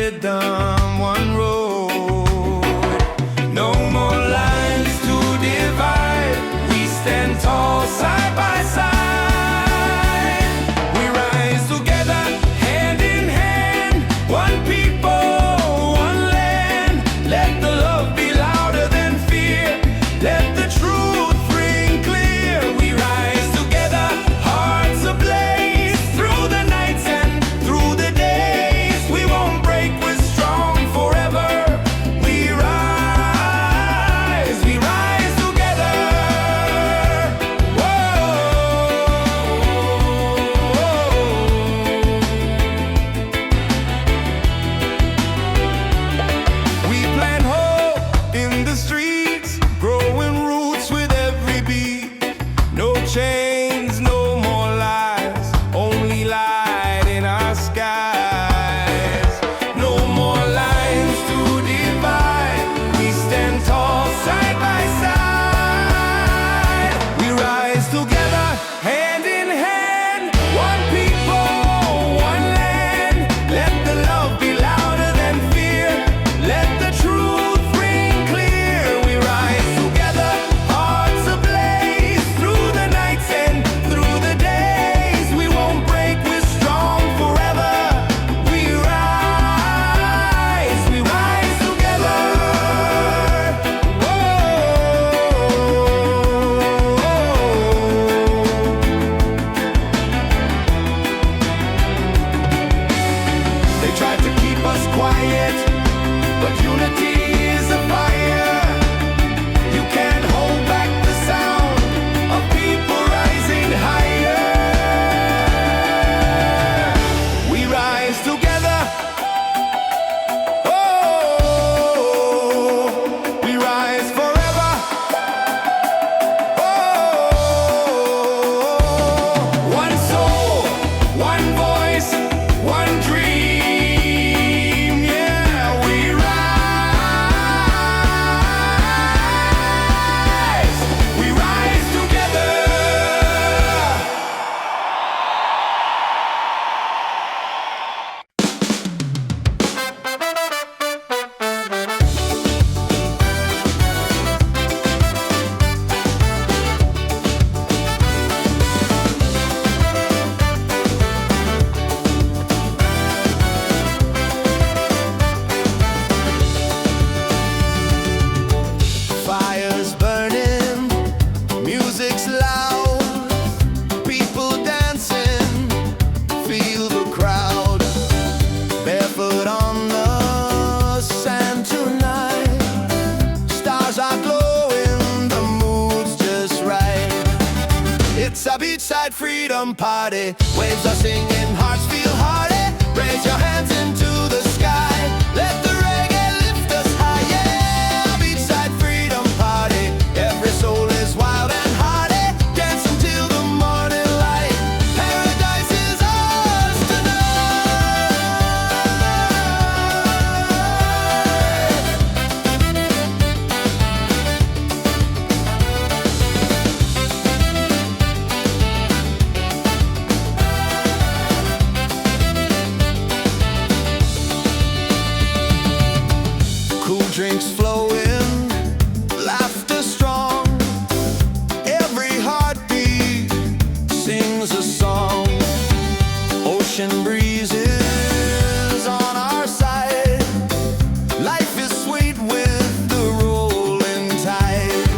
rhythm, one road. No more lines to divide. We stand tall side by side. We rise together, hand in hand. One people, one land. Let the love be louder than fear. Let the truth ring clear. We rise together, hearts ablaze. Through the nights and through the days, we won't break, we're strong forever. We rise together. We plant hope in the streets, growing roots with every beat. No chains, no more lies, only light in our skies. No more lines to divide. We stand tall side by side. We rise together, hand in hand. One people, one land. Let the love be louder than fear. Let the truth ring clear. We rise together, hearts ablaze. Through the nights and through the days, we won't break, we're strong forever. We rise together. They tried to keep us quiet, but unity is a fire. You can't hold back the sound of people rising higher. We rise together. Oh, we rise forever. Oh, one soul, one voice, one dream. Yeah, we rise together. Fire's burning, music's loud, people dancing, feel the crowd. Barefoot on the sand tonight, stars are glowing, the mood's just right. It's a beachside freedom party, waves are singing, hearts feel hearty. Raise your hands into the sky, let the reggae lift us high. Yeah, beachside freedom party, every soul is wild and hearty. Dance until the morning light, paradise is ours Cool drinks flowing, laughter strong. Every heartbeat sings a song. Ocean breezes on our side. Life is sweet with the rolling tide.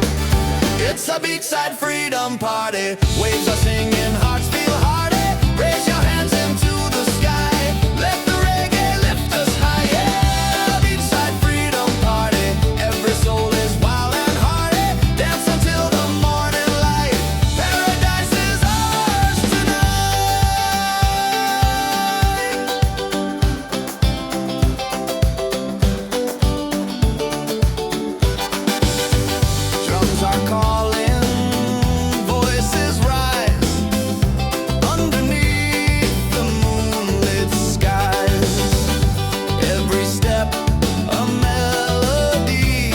It's a beachside freedom party. Waves are singing, hearts feel hearty. Raise your hands into the sky. Let the reggae lift us high. Yeah, beachside freedom party. Every soul is wild and hearty. Dance until the morning light. Paradise is ours tonight. Drums are calling, voices rise. Underneath the moonlit skies, every step a melody.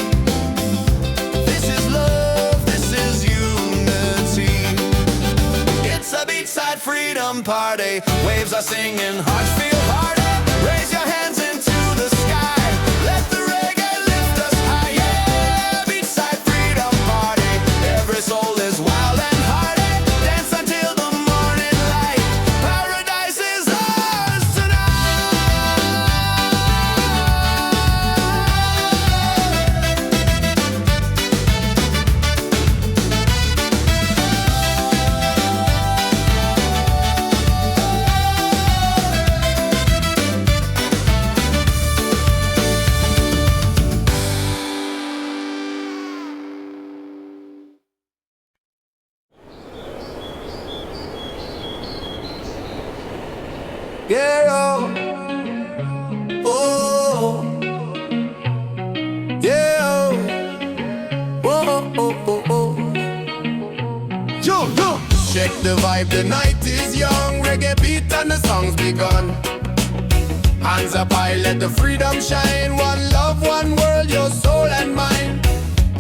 This is love, this is unity. It's a beachside freedom party. Waves are singing, hearts feel hearty. Raise your hands into the check the vibe, the night is young. Reggae beat and the song's begun. Hands up high, let the freedom shine. One love, one world, your soul and mine.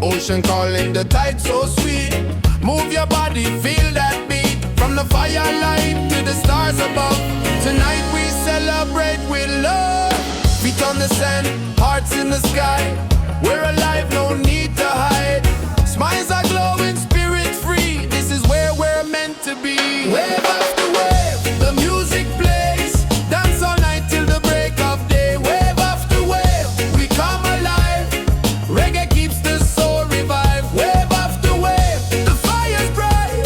Ocean calling, the tide so sweet. Move your body, feel that beat. From the firelight to the stars above. Tonight we celebrate with love. Feet on the sand, hearts in the sky. We're alive, no need to hide. Smiles are glowing, spirit free. This is where we're meant to be. Wave after wave, the music plays. Dance all night till the break of day. Wave after wave, we come alive. Reggae keeps the soul revived. Wave after wave, the fire's bright.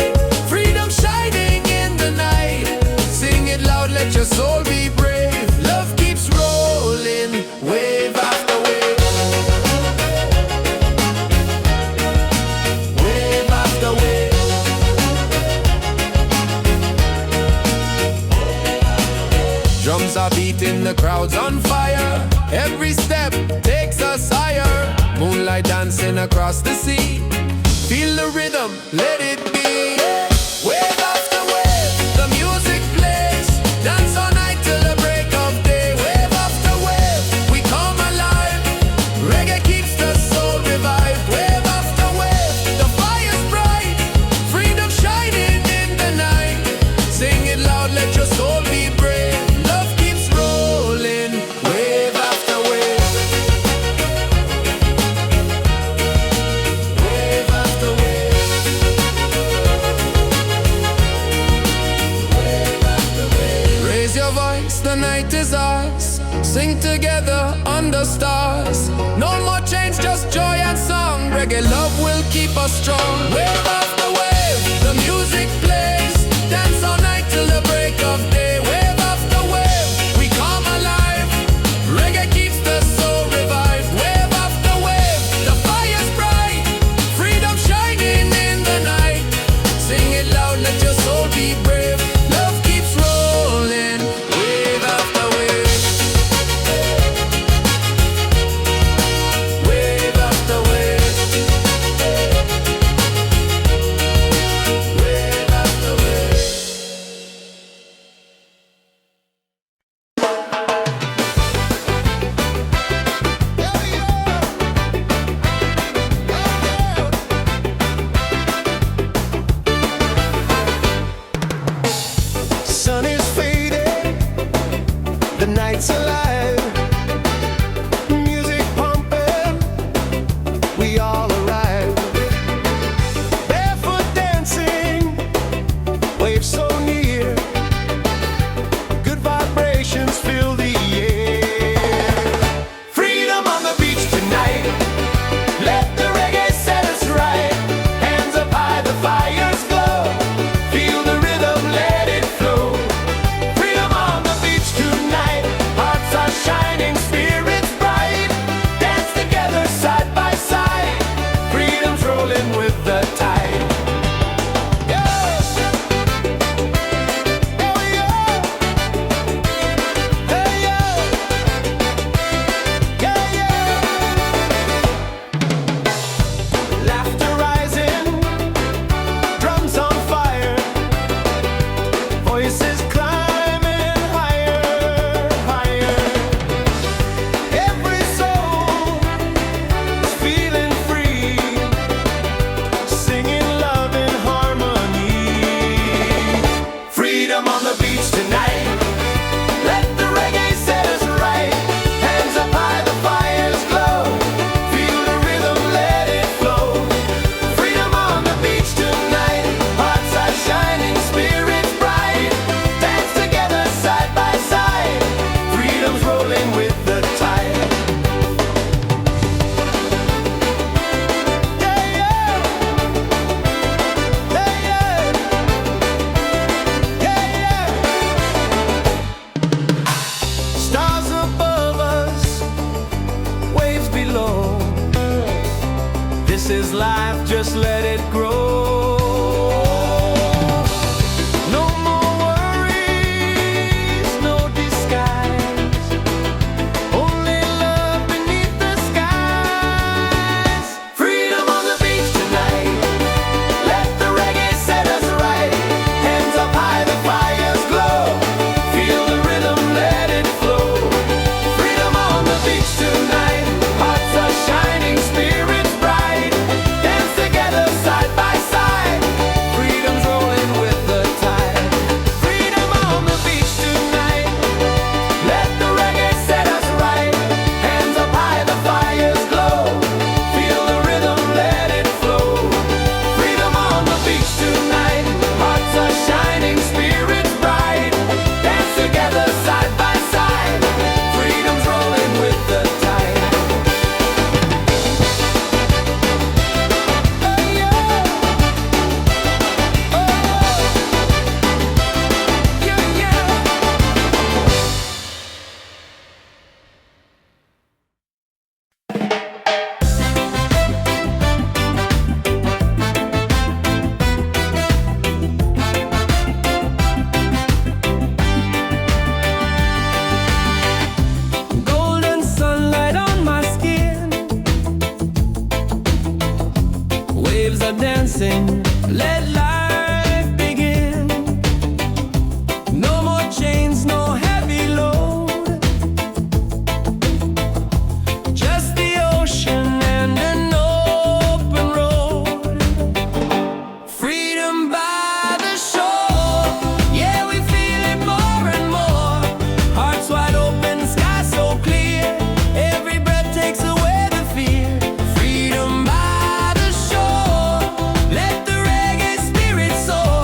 Freedom shining in the night. Sing it loud, let your soul be brave. Love keeps rolling, wave after wave. Drums are beating, the crowd's on fire. Every step takes us higher. Moonlight dancing across the sea. Feel the rhythm, let it be. Wave after wave, the music plays. Dance all night till the break of day. Wave after wave, we come alive. Reggae keeps the soul revived. Wave after wave, the fire's bright. Freedom shining in the night. Sing it loud, let your soul be brave. The night is ours. Sing together under stars. No more change, just joy and song. Reggae love will keep us strong. Wave after wave, the music plays. Dance all night till the break of day. Wave after wave, we come alive. Reggae keeps the soul revived. Wave after wave, the fire's bright. Freedom shining in the night. Sing it loud, let your soul be brave. Love keeps rolling. waves are dancing. Let life begin. No more chains, no heavy load. Just the ocean and an open road. Freedom by the shore. Yeah, we feel it more and more. Hearts wide open, sky so clear. Every breath takes away the fear. Freedom by the shore. Let the reggae spirit soar.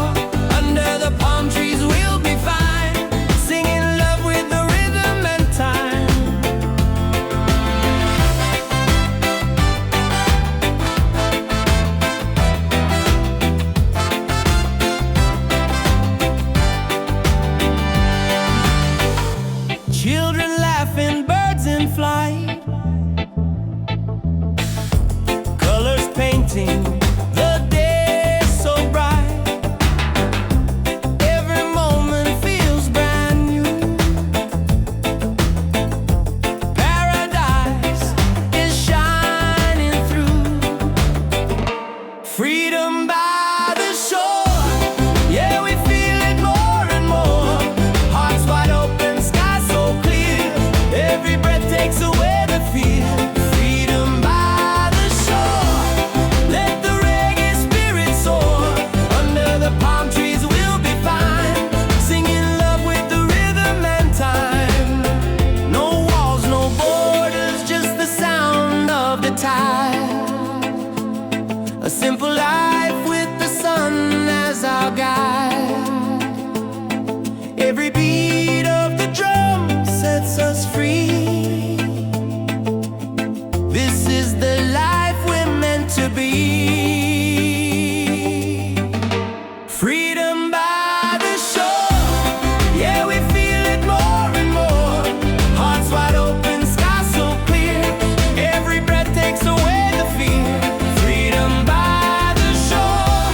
Under the palm trees we'll be fine, singing love with the rhythm and time. Children laughing, birds in flight, colors painting the day so bright. Every moment feels brand new. Paradise is shining through. Freedom by the shore. Yeah, we feel it more and more. Hearts wide open, sky so clear. Every breath takes away the fear. Freedom by the shore. Let the reggae spirit soar. Under the palm trees we'll be fine, singing love with the rhythm and time. No walls, no borders, just the sound of the tide. A simple life with the sun as our guide. Every beat of the drum sets us free. This is the life we're meant to be. Freedom by the shore. Yeah, we feel it more and more. Hearts wide open, sky so clear. Every breath takes away the fear. Freedom by the shore.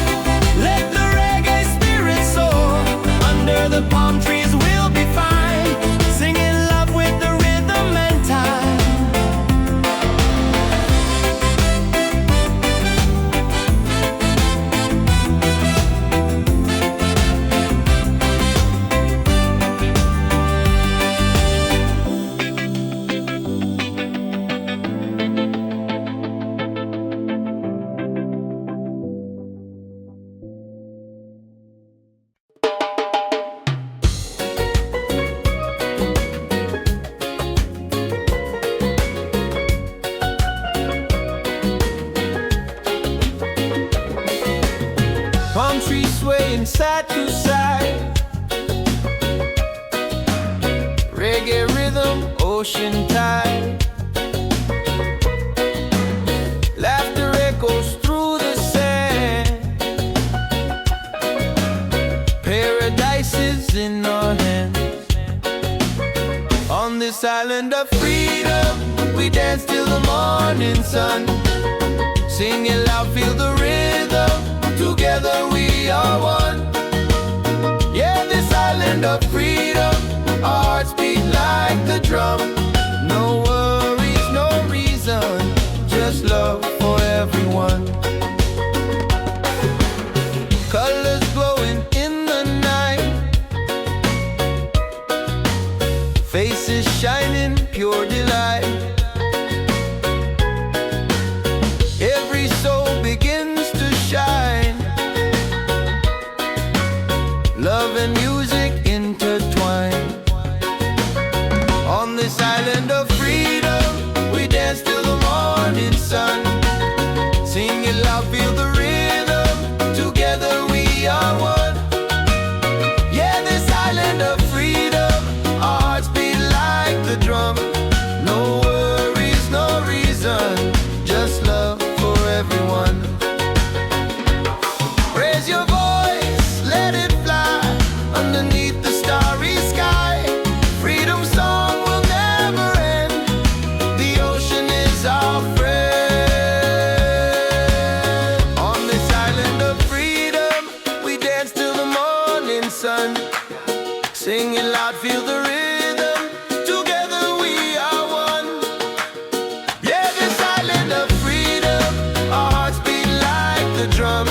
Let the reggae spirit soar. Under the palm trees we'll be fine, singing love with the rhythm and time. Palm trees swaying side to side. Reggae rhythm, ocean tide. Laughter echoes through the sand. Paradise is in our hands. On this island of freedom, we dance till the morning sun. Singing loud, feel the rhythm. Together we are one. Yeah, this island of freedom, our hearts beat like the drum. No worries, no reason, just love for everyone. Colors glowing in the night, faces shining, pure delight. Every soul begins to shine. Love and music intertwine. On this the drum.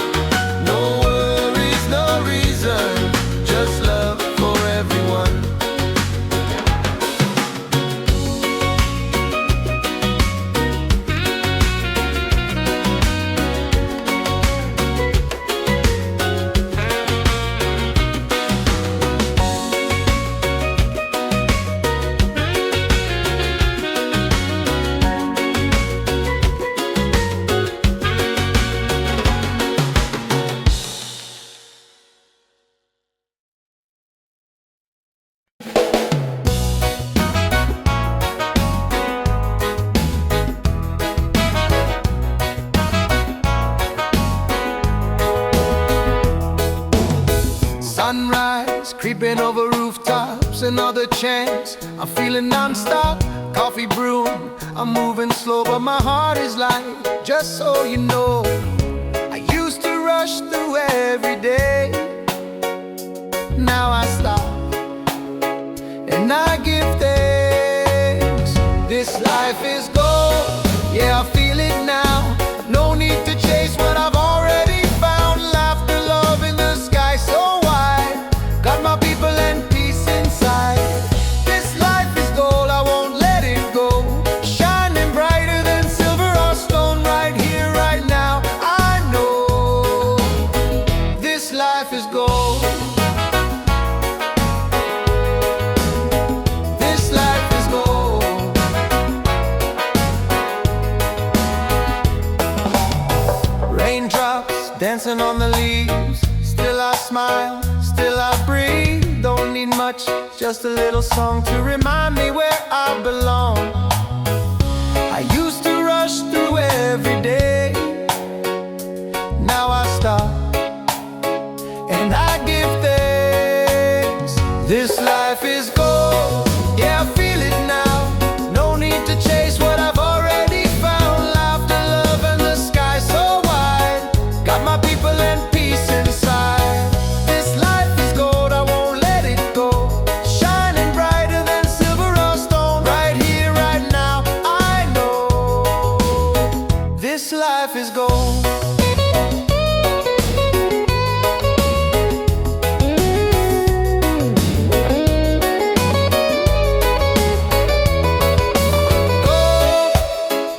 No worries, no reason, just love for everyone. Sunrise, creeping over rooftops, another chance. I'm feeling non-stop, coffee brewing. I'm moving slow, but my heart is light. Just so you know, I used to rush through every day. Now I stop, and I give thanks. This life is gold, yeah, I feel it now. No need to chase what I've already found. Laughter, love in the sky so wide. Got my people and peace inside. This life is gold, I won't let it go. Shining brighter than silver or stone, right here, right now. I know this life is gold. This life is gold. Raindrops dancing on the leaves. Still I smile, still I breathe. Don't need much, just a little song to remind me where I belong. I used to rush through every day. Now I stop, and I give thanks. This life is gold, yeah, I feel it now. No need to chase what I've already found. Laughter, love, and the sky so wide. Got my people and peace inside. This life is gold, I won't let it go. Shining brighter than silver or stone, right here, right now. I know this life is gold.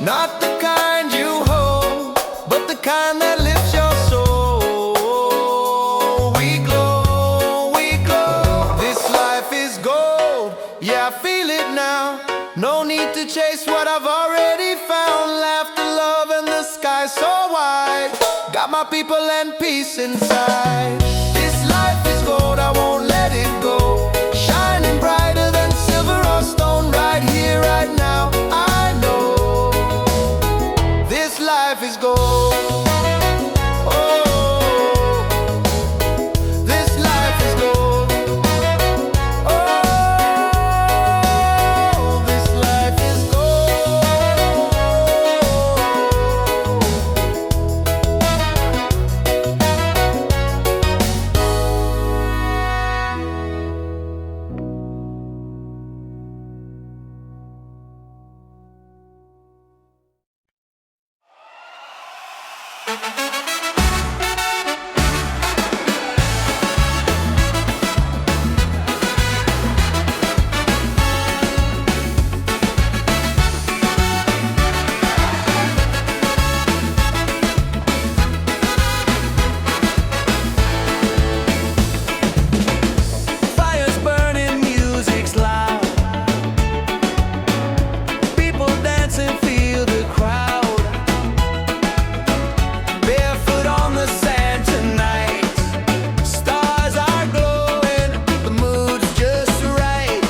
Not the kind you hold, but the kind that lifts your soul. We glow, we glow. This life is gold, yeah, I feel it now. No need to chase what I've already found. Laughter, love, and the sky so wide. Got my people and peace inside. This life is gold, I won't let it go. Shining brighter than silver or stone, right here, right now. I know this life is gold. Oh, this life is gold. Oh, this life is gold. Fire's burning, music's loud. People dancing, feel the crowd. Barefoot on the sand tonight. Stars are glowing, the mood's just right.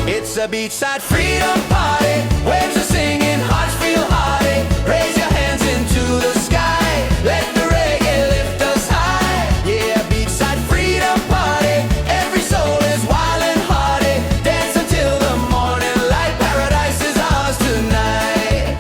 It's a beachside freedom party. Waves are singing, hearts feel hearty. Raise your hands into the sky. Let the reggae lift us high. Yeah, beachside freedom party. Every soul is wild and hearty. Dance until the morning light. Paradise is ours tonight.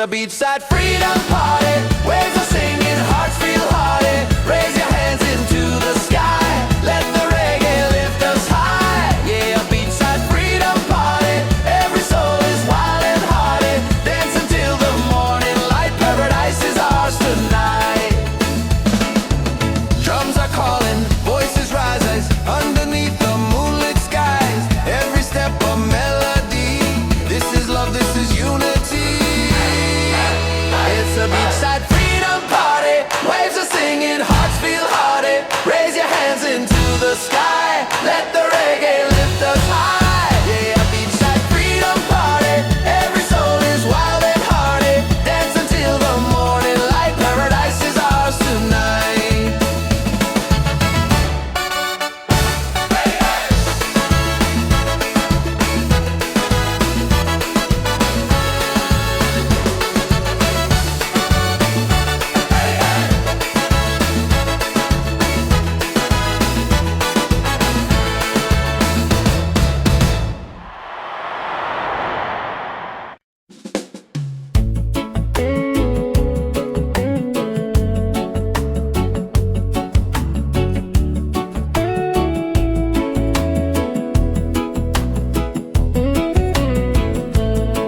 a beachside freedom party. Waves are singing, hearts feel hearty. Raise your hands into the sky. Let the reggae lift us high. Yeah, a beachside freedom party. Every soul is wild and hearty. Dance until the morning light. Paradise is ours tonight. Drums are calling, voices rise underneath the moonlit skies. Every step a melody. This is love, this is unity. It's a beachside freedom party. Waves are singing, hearts feel hearty. Raise your hands into the sky. Let the reggae lift us high. Yeah, a beachside freedom party. Every soul is wild and hearty. Dance until the morning light. Paradise is ours tonight.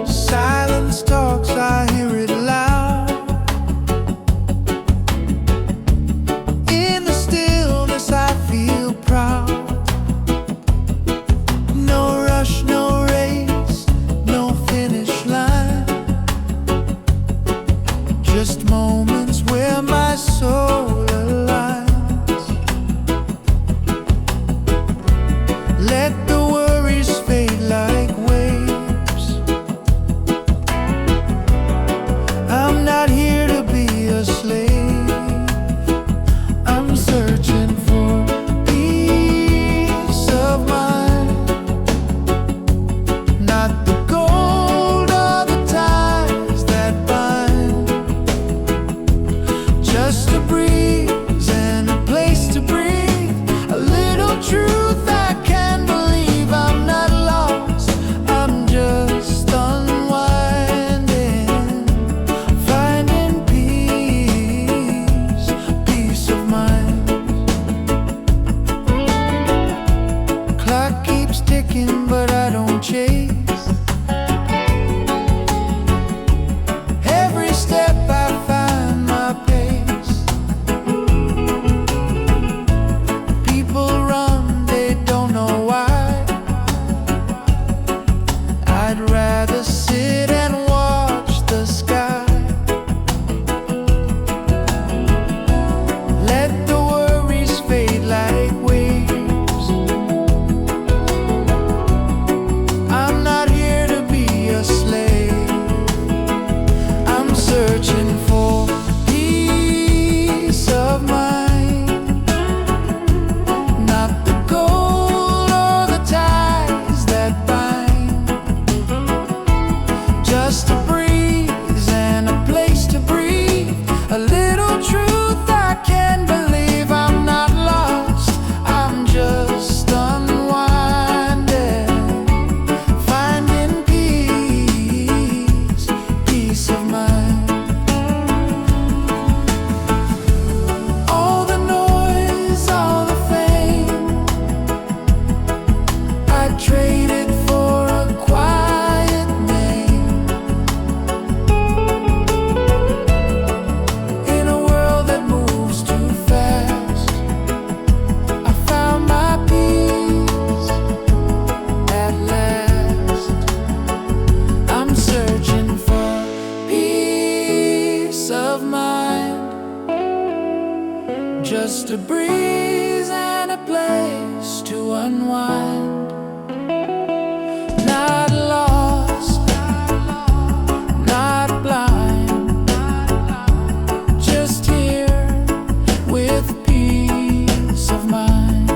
Silence talks, I hear it loud. In the stillness I feel proud. No rush, no race, no finish line. Just moments where my soul aligns. Let the worries fade like waves. I'm not here to be a slave. I'm searching for peace of mind. Not the gold or the ties that bind. Just a breeze and a place to breathe. A little truth I can believe. I'm not lost, I'm just unwinding. Finding peace, peace of mind. Clock keeps ticking, but I don't chase. Every step I find my pace. People run, they don't know why. I'd rather sit and watch the sky. Let the worries fade like waves. I'm not here to be a slave. I'm searching for peace of mind. Not the gold or the ties that bind. Just a breeze and a place to breathe. A little truth I can believe. I'm not lost, I'm just unwinding. Finding peace, peace of mind. All the noise, all the fame, I traded for a quiet name. In a world that moves too fast, I found my peace at last. I'm searching for peace of mind. Just a breeze and a place to unwind. Not lost, not blind. Just here with peace of mind.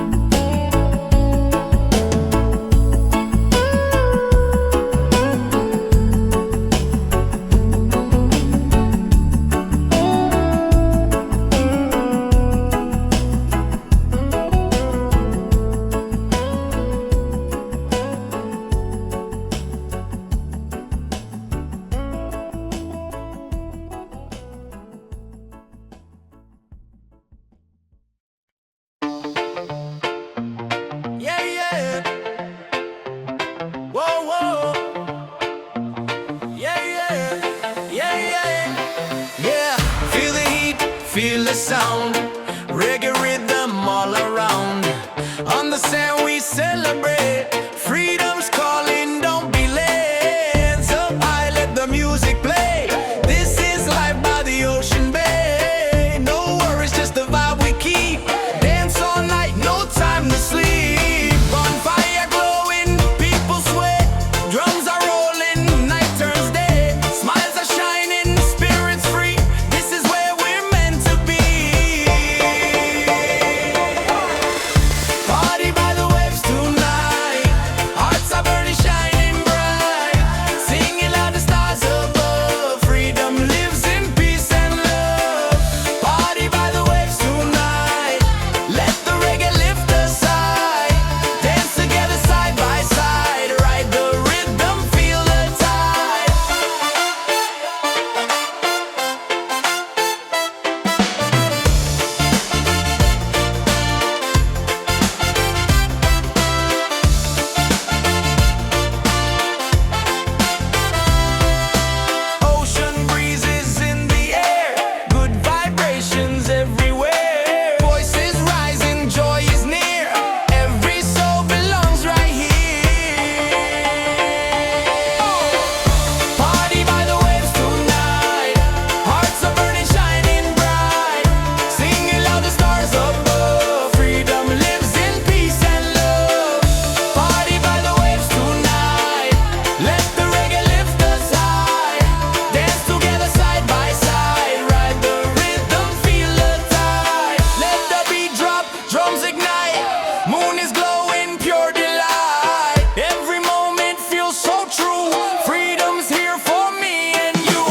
Whoa, whoa. Yeah, yeah. Yeah, yeah. Yeah. Feel the heat, feel the sound. Reggae rhythm all around. On the sand we celebrate. Freedom's calling, don't be late. Hands up high, let the music play. This is life by the ocean bay. No worries, just the vibe we keep. Dance all night, no time to sleep. Bonfire glowing, people sweat. Drums are rolling, night turns day. Smiles are shining, spirits free. This is where we're meant to be. Party by the waves tonight. Hearts are burning, shining bright. Singing loud, the stars above. Freedom lives in peace and love. Party by the waves tonight. Let the reggae lift us high. Dance together side by side. Ride the rhythm, feel the tide. Ocean breezes in the air. Good vibrations everywhere. Voices rising, joy is near. Every soul belongs right here. Party by the waves tonight. Hearts are burning, shining bright. Singing loud, the stars above. Freedom lives in peace and love. Party by the waves tonight. Let the reggae lift us high. Dance together side by side. Ride the rhythm, feel the tide. Let the beat drop, drums ignite. Moon is glowing, pure delight. Every moment feels so true. Freedom's here for me and you.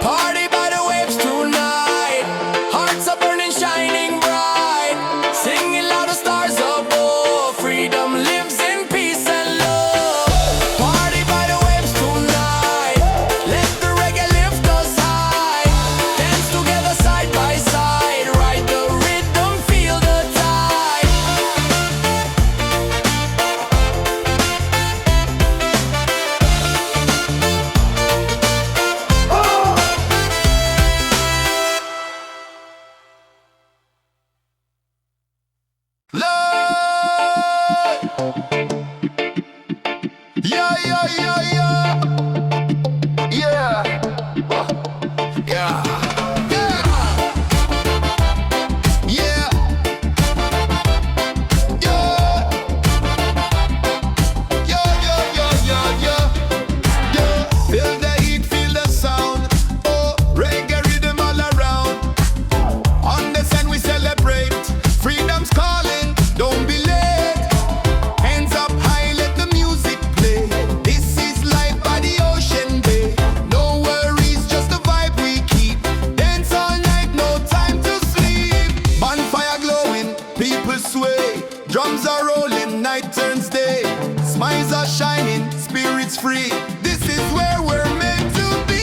Party by the waves tonight. Hearts are burning, shining bright. Singing loud, the stars above. Freedom lives in peace and love. Party by the waves tonight. Let the reggae lift us high. Dance together side by side. Ride the rhythm, feel the tide. Lord. Yeah, yeah, yeah, yeah. Yeah. Yeah. Yeah. Yeah. Yeah. Yeah, yeah, yeah, yeah, yeah. Yeah. Feel the heat, feel the sound. Oh, reggae rhythm all around. On the sun we celebrate. Freedom's calling, don't be late. Hands up high, let the music play. This is life by the ocean bay. No worries, just the vibe we keep. Dance all night, no time to sleep. Bonfire glowing, people sway. Drums are rolling, night turns day. Smiles are shining, spirits free. This is where we're meant to be.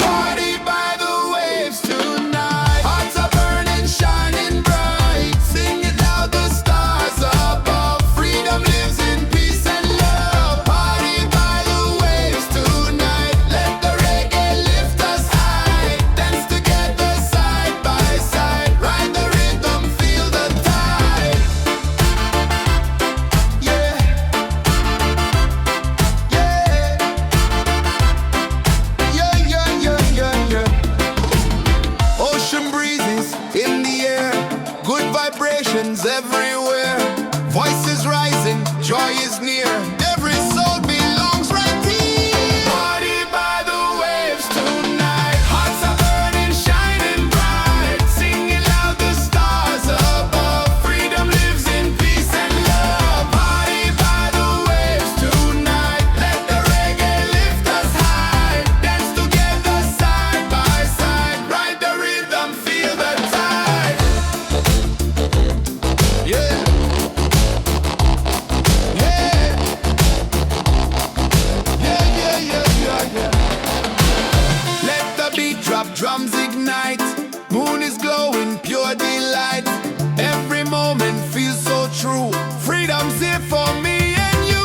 Party by the waves tonight. Hearts are burning, shining bright. Sing it loud, the stars above. Freedom lives in peace and love. Party by the waves tonight. Let the reggae lift us high. Dance together side by side. Ride the rhythm, feel the tide. Yeah. Yeah. Yeah, yeah, yeah, yeah, yeah. Ocean breezes in the air. Good vibrations everywhere. Voices rising, joy is near. Every soul belongs right here. Party by the waves tonight. Hearts are burning, shining bright. Singing loud, the stars above. Freedom lives in peace and love. Party by the waves tonight. Let the reggae lift us high. Dance together side by side. Ride the rhythm, feel the tide. pure delight. Every moment feels so true. Freedom's here for me and you.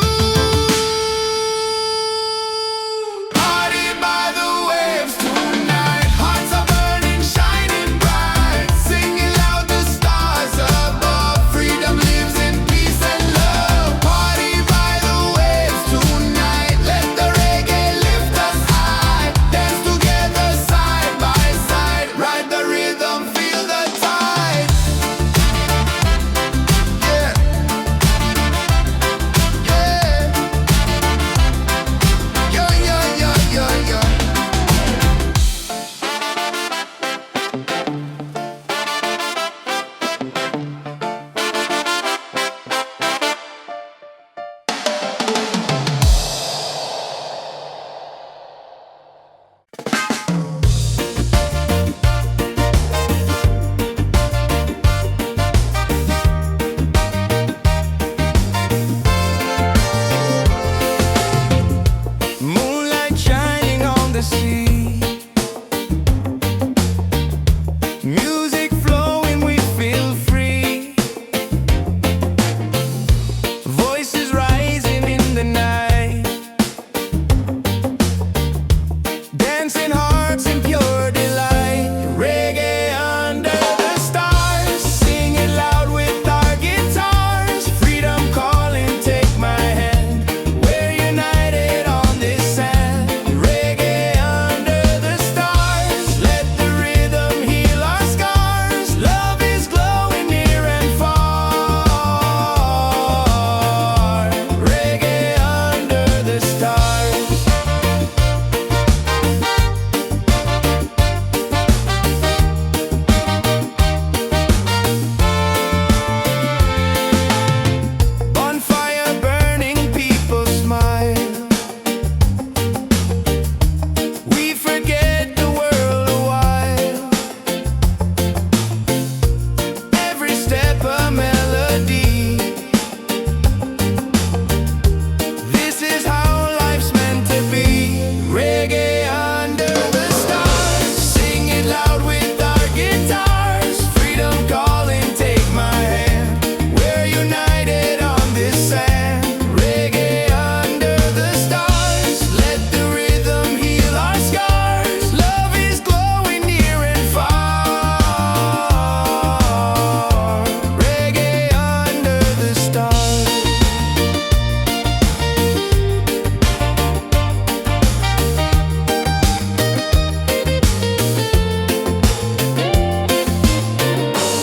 Party by the waves tonight. Hearts are burning, shining bright. Singing loud, the stars above. Freedom lives in peace and love. Party by the waves tonight. Let the reggae lift us high. Dance together side by side. Ride the rhythm, feel the tide. Yeah. Yeah. Yo, yo, yo, yo, yo. Moonlight shining on the sea. Music flowing, we feel free. Voices rising in the night. Dancing hearts in pure delight. Reggae under the stars. Sing it loud with our guitars. Freedom calling, take my hand. We're united on this sand. Reggae under the stars. Let the rhythm heal our scars. Love is glowing near and far. Reggae under the stars. Bonfire burning, people smile. We forget the world a while. Every step a melody. This is how life's meant to be. Reggae under the stars. Sing it loud with our guitars. Freedom calling, take my hand. We're united on this sand. Reggae under the stars. Let the rhythm heal our scars. Love is glowing near and far. Reggae under the stars.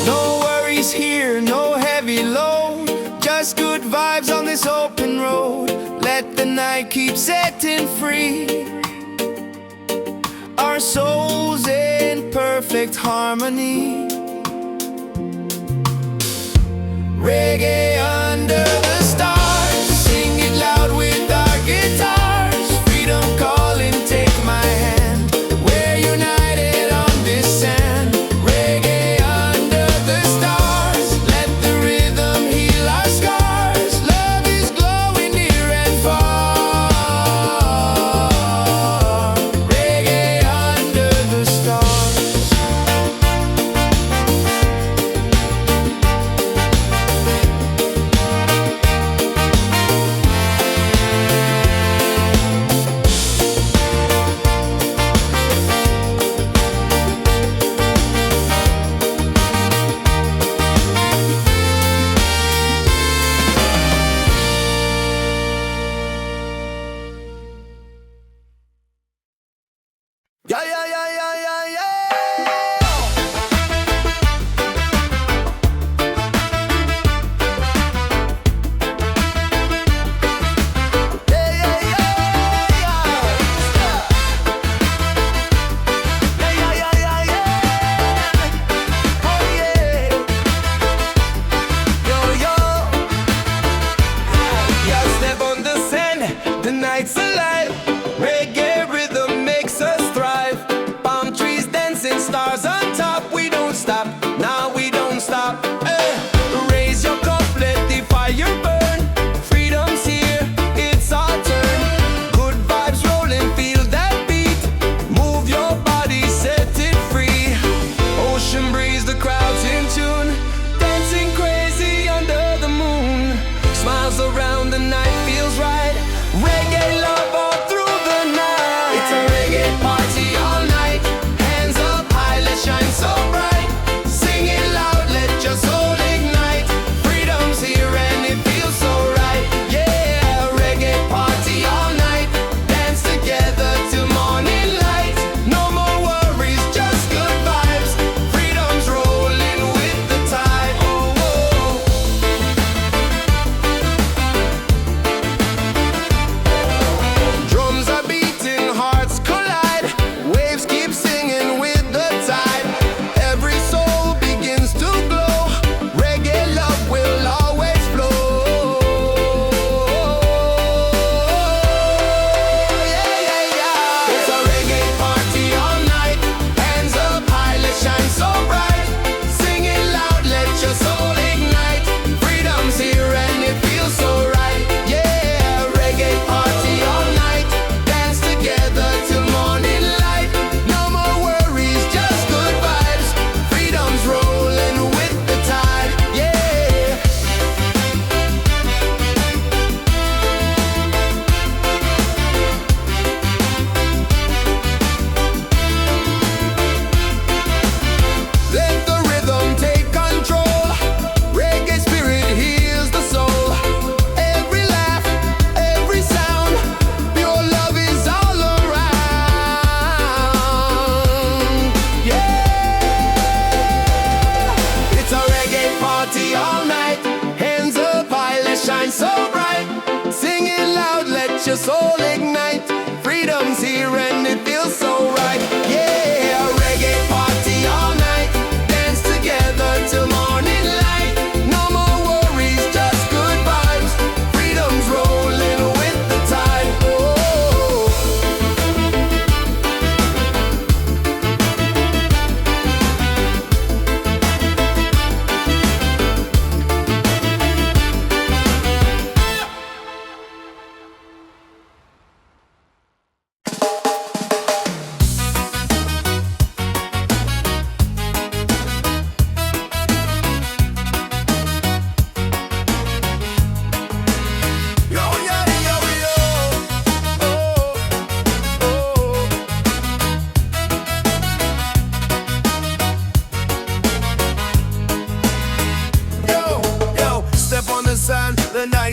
No worries here, no heavy load. Just good vibes on this open road. Let the night keep setting free. Our souls in perfect harmony. Reggae under the stars. Sing it loud with our guitars. Freedom calling, take my hand. We're united on this sand. Reggae under the stars. Let the rhythm heal our scars. Love is glowing near and far. Reggae under the stars.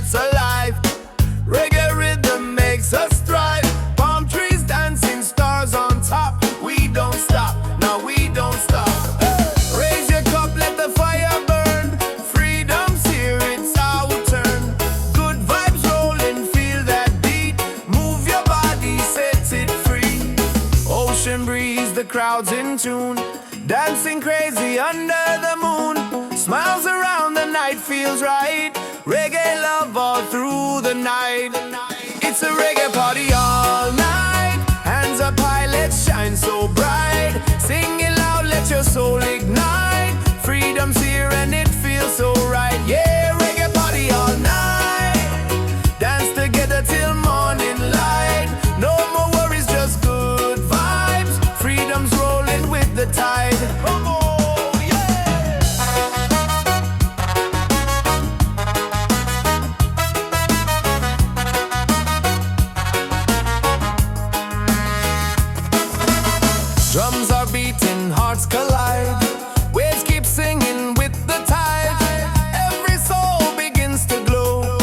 nights alive. Reggae rhythm makes us thrive. Palm trees dancing, stars on top. We don't stop, no we don't stop. Raise your cup, let the fire burn. Freedom's here, it's our turn. Good vibes rolling, feel that beat. Move your body, set it free. Ocean breeze, the crowd's in tune. Dancing crazy under the moon. Smiles around, the night feels right. Reggae love all through the night. It's a reggae party all night. Hands up high, let's shine so bright. Sing it loud, let your soul ignite. Freedom's here and it feels so right. Yeah, reggae party all night. Dance together till morning light. No more worries, just good vibes. Freedom's rolling with the tide. Drums are beating, hearts collide. Waves keep singing with the tide. Every soul begins to glow.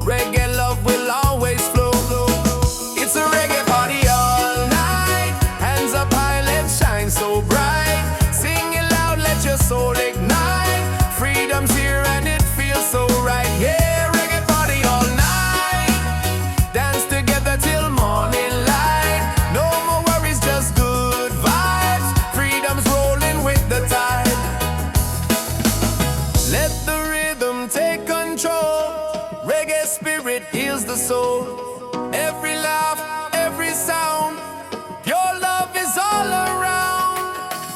Reggae love will always flow. It's a reggae party all night. Hands up high, let's shine so bright. Sing it loud, let your soul ignite. Freedom's here and it feels so right. Yeah, reggae party all night. Dance together till morning light. No more worries, just good vibes. Freedom's rolling with the tide. Let the rhythm take control. Reggae spirit heals the soul. Every laugh, every sound, your love is all around.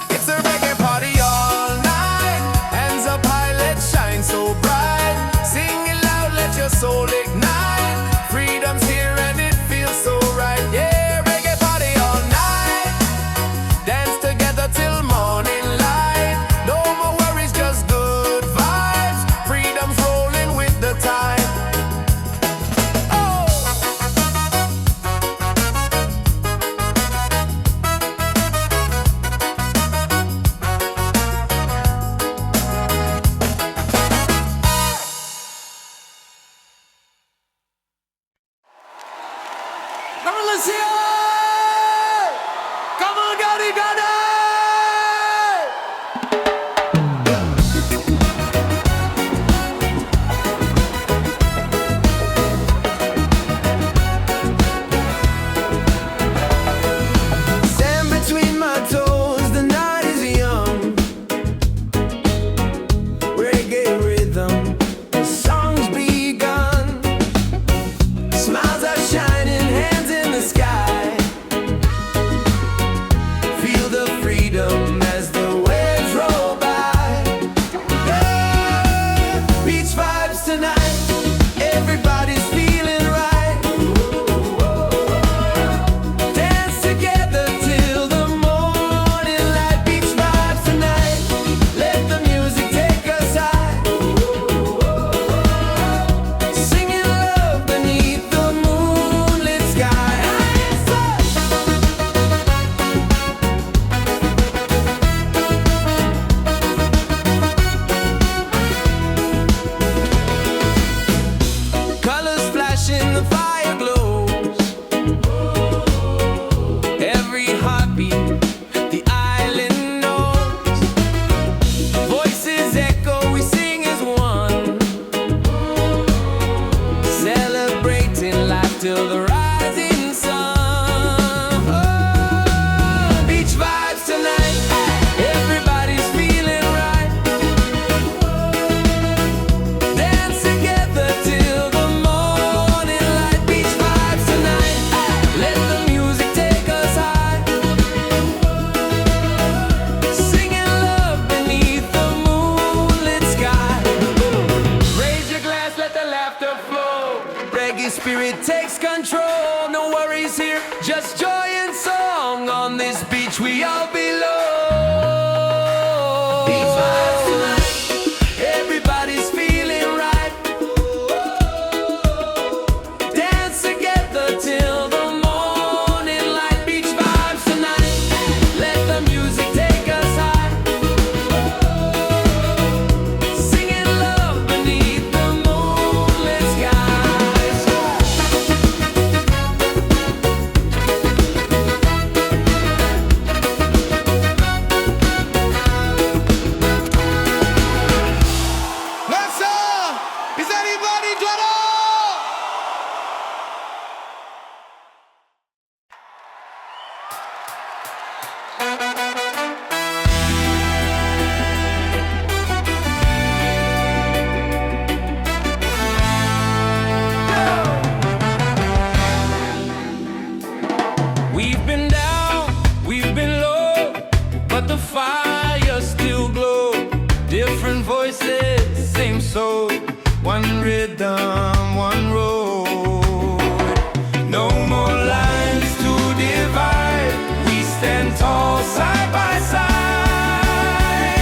It's a reggae party all night. Hands up high, let's shine so bright. Sing it loud, let your soul ignite. Freedom's here and it feels so right. Yeah, reggae party all night. Dance together till morning light. No more worries, just good vibes. Freedom's rolling with the tide. Oh! Come on, let's hear it! Come on, Gotti, Gotti! Sand between my toes, the night is young. Reggae rhythm, the song's begun. Smiles are shining, hands in the sky. Feel the freedom as the waves roll by. Yeah, beach vibes tonight. Everybody's feeling right. Dance together till the morning light. Beach vibes tonight. Let the music take us high. Singing love beneath the moonlit sky. Colors flashing, the fire glows. Every heartbeat, the island knows. Voices echo, we sing as one. Celebrating life till the rising sun. Oh, beach vibes tonight. Everybody's feeling right. Dance together till the morning light. Beach vibes tonight. Let the music take us high. Singing love beneath the moonlit sky. Raise your glass, let the laughter flow. Reggae spirit takes control. No worries here, just joy and song. On this beach we all belong. Beach vibes tonight. Everybody's feeling right. Dance together till the morning light. Beach vibes tonight. Let the music take us high. Singing love beneath the moonlit sky. rhythm, one road. No more lines to divide. We stand tall side by side.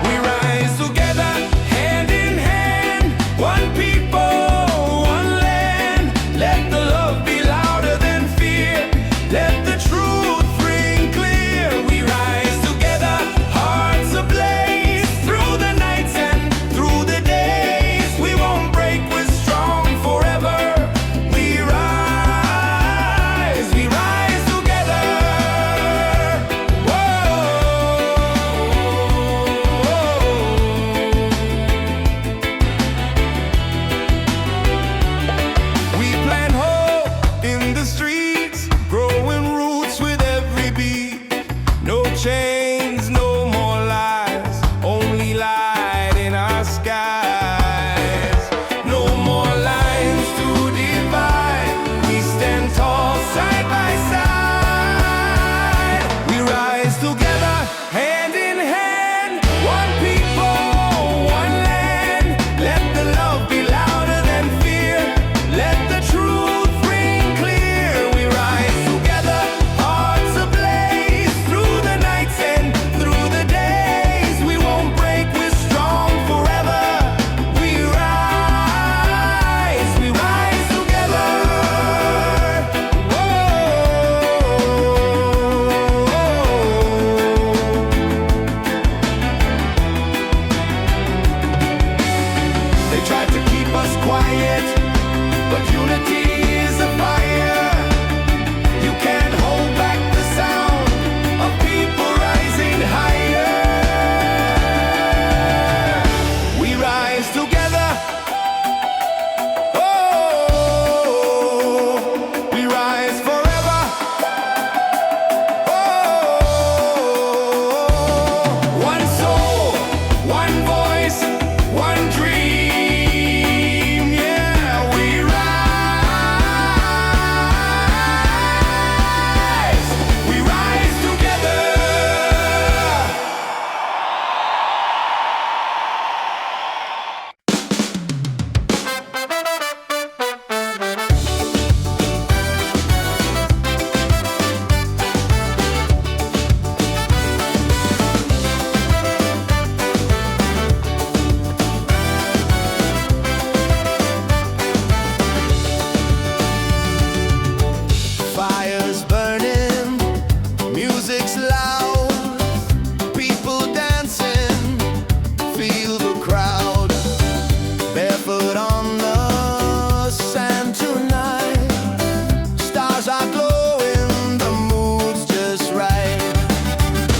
We rise together, hand in hand. One people, one land. Let the love be louder than fear. Let the truth ring clear. We rise together, hearts ablaze. Through the nights and through the days, we won't break, we're strong forever. We rise together. We plant hope in the streets, growing roots with every beat. No chains, no more lies, only light in our skies. No more lines to divide. We stand tall side by side. We rise together, hand in hand. One people, one land. Let the love be louder than fear. Let the truth ring clear. We rise together, hearts ablaze. Through the nights and through the days, we won't break, we're strong forever. We rise together. They tried to keep us quiet, but unity is a fire. You can't hold back the sound of people rising higher. We rise together. Oh, we rise forever. Oh, one soul, one voice, one dream. Yeah, we rise together. Fire's burning, music's loud, people dancing, feel the crowd. Barefoot on the sand tonight, stars are glowing, the mood's just right.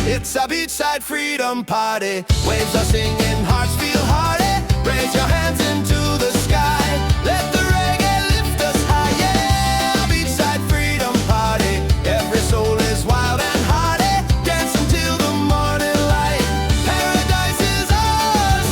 It's a beachside freedom party, waves are singing, hearts feel hearty. Raise your hands into the sky, let the reggae lift us high. Yeah, beachside freedom party, every soul is wild and hearty. Dance until the morning light, paradise is ours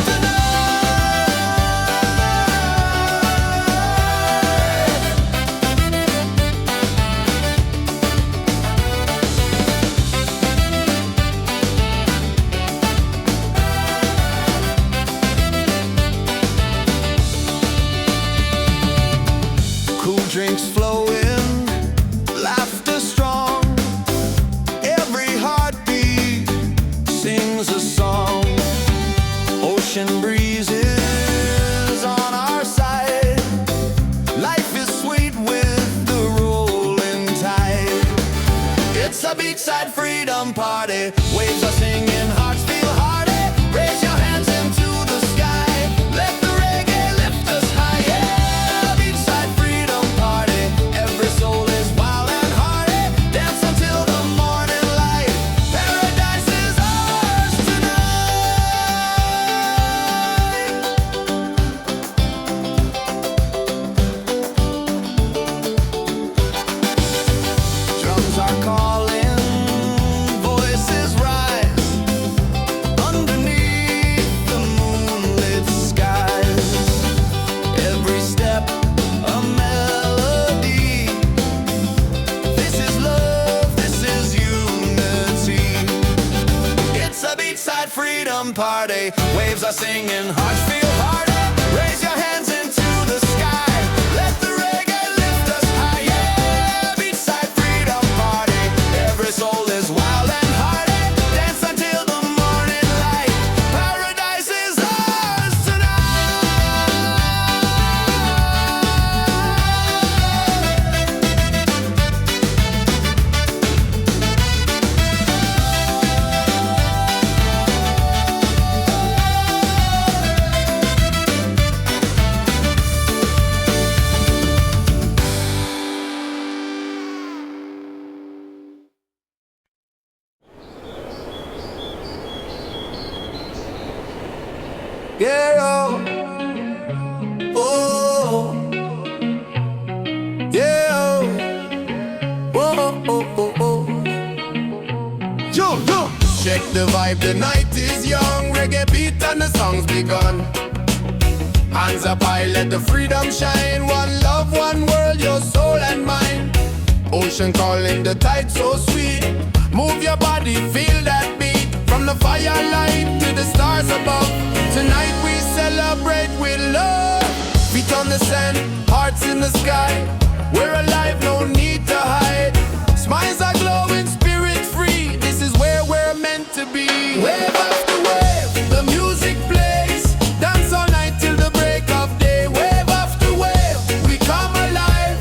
cool drinks flowing, laughter strong. Every heartbeat sings a song. Ocean breezes on our side. Life is sweet with the rolling tide. It's a beachside freedom party, waves are singing, hearts feel hearty. Raise your hands into the sky, let the reggae lift us high. Yeah, beachside freedom party, every soul is wild and hearty. Dance until the morning light, paradise is ours tonight. Drums are calling, voices rise. Underneath the moonlit skies, every step a melody. This is love, this is unity. It's a beachside freedom party, waves are singing, hearts feel hearty. Raise your hands into Yeah, oh, oh, yeah, oh, oh, oh, oh, oh. Yo, yo. Check the vibe, the night is young. Reggae beat and the song's begun. Hands up high, let the freedom shine. One love, one world, your soul and mine. Ocean calling, the tide so sweet. Move your body, feel that beat. From the firelight to the stars above. Tonight we celebrate with love. Feet on the sand, hearts in the sky. We're alive, no need to hide. Smiles are glowing, spirit free. This is where we're meant to be. Wave after wave, the music plays. Dance all night till the break of day. Wave after wave, we come alive.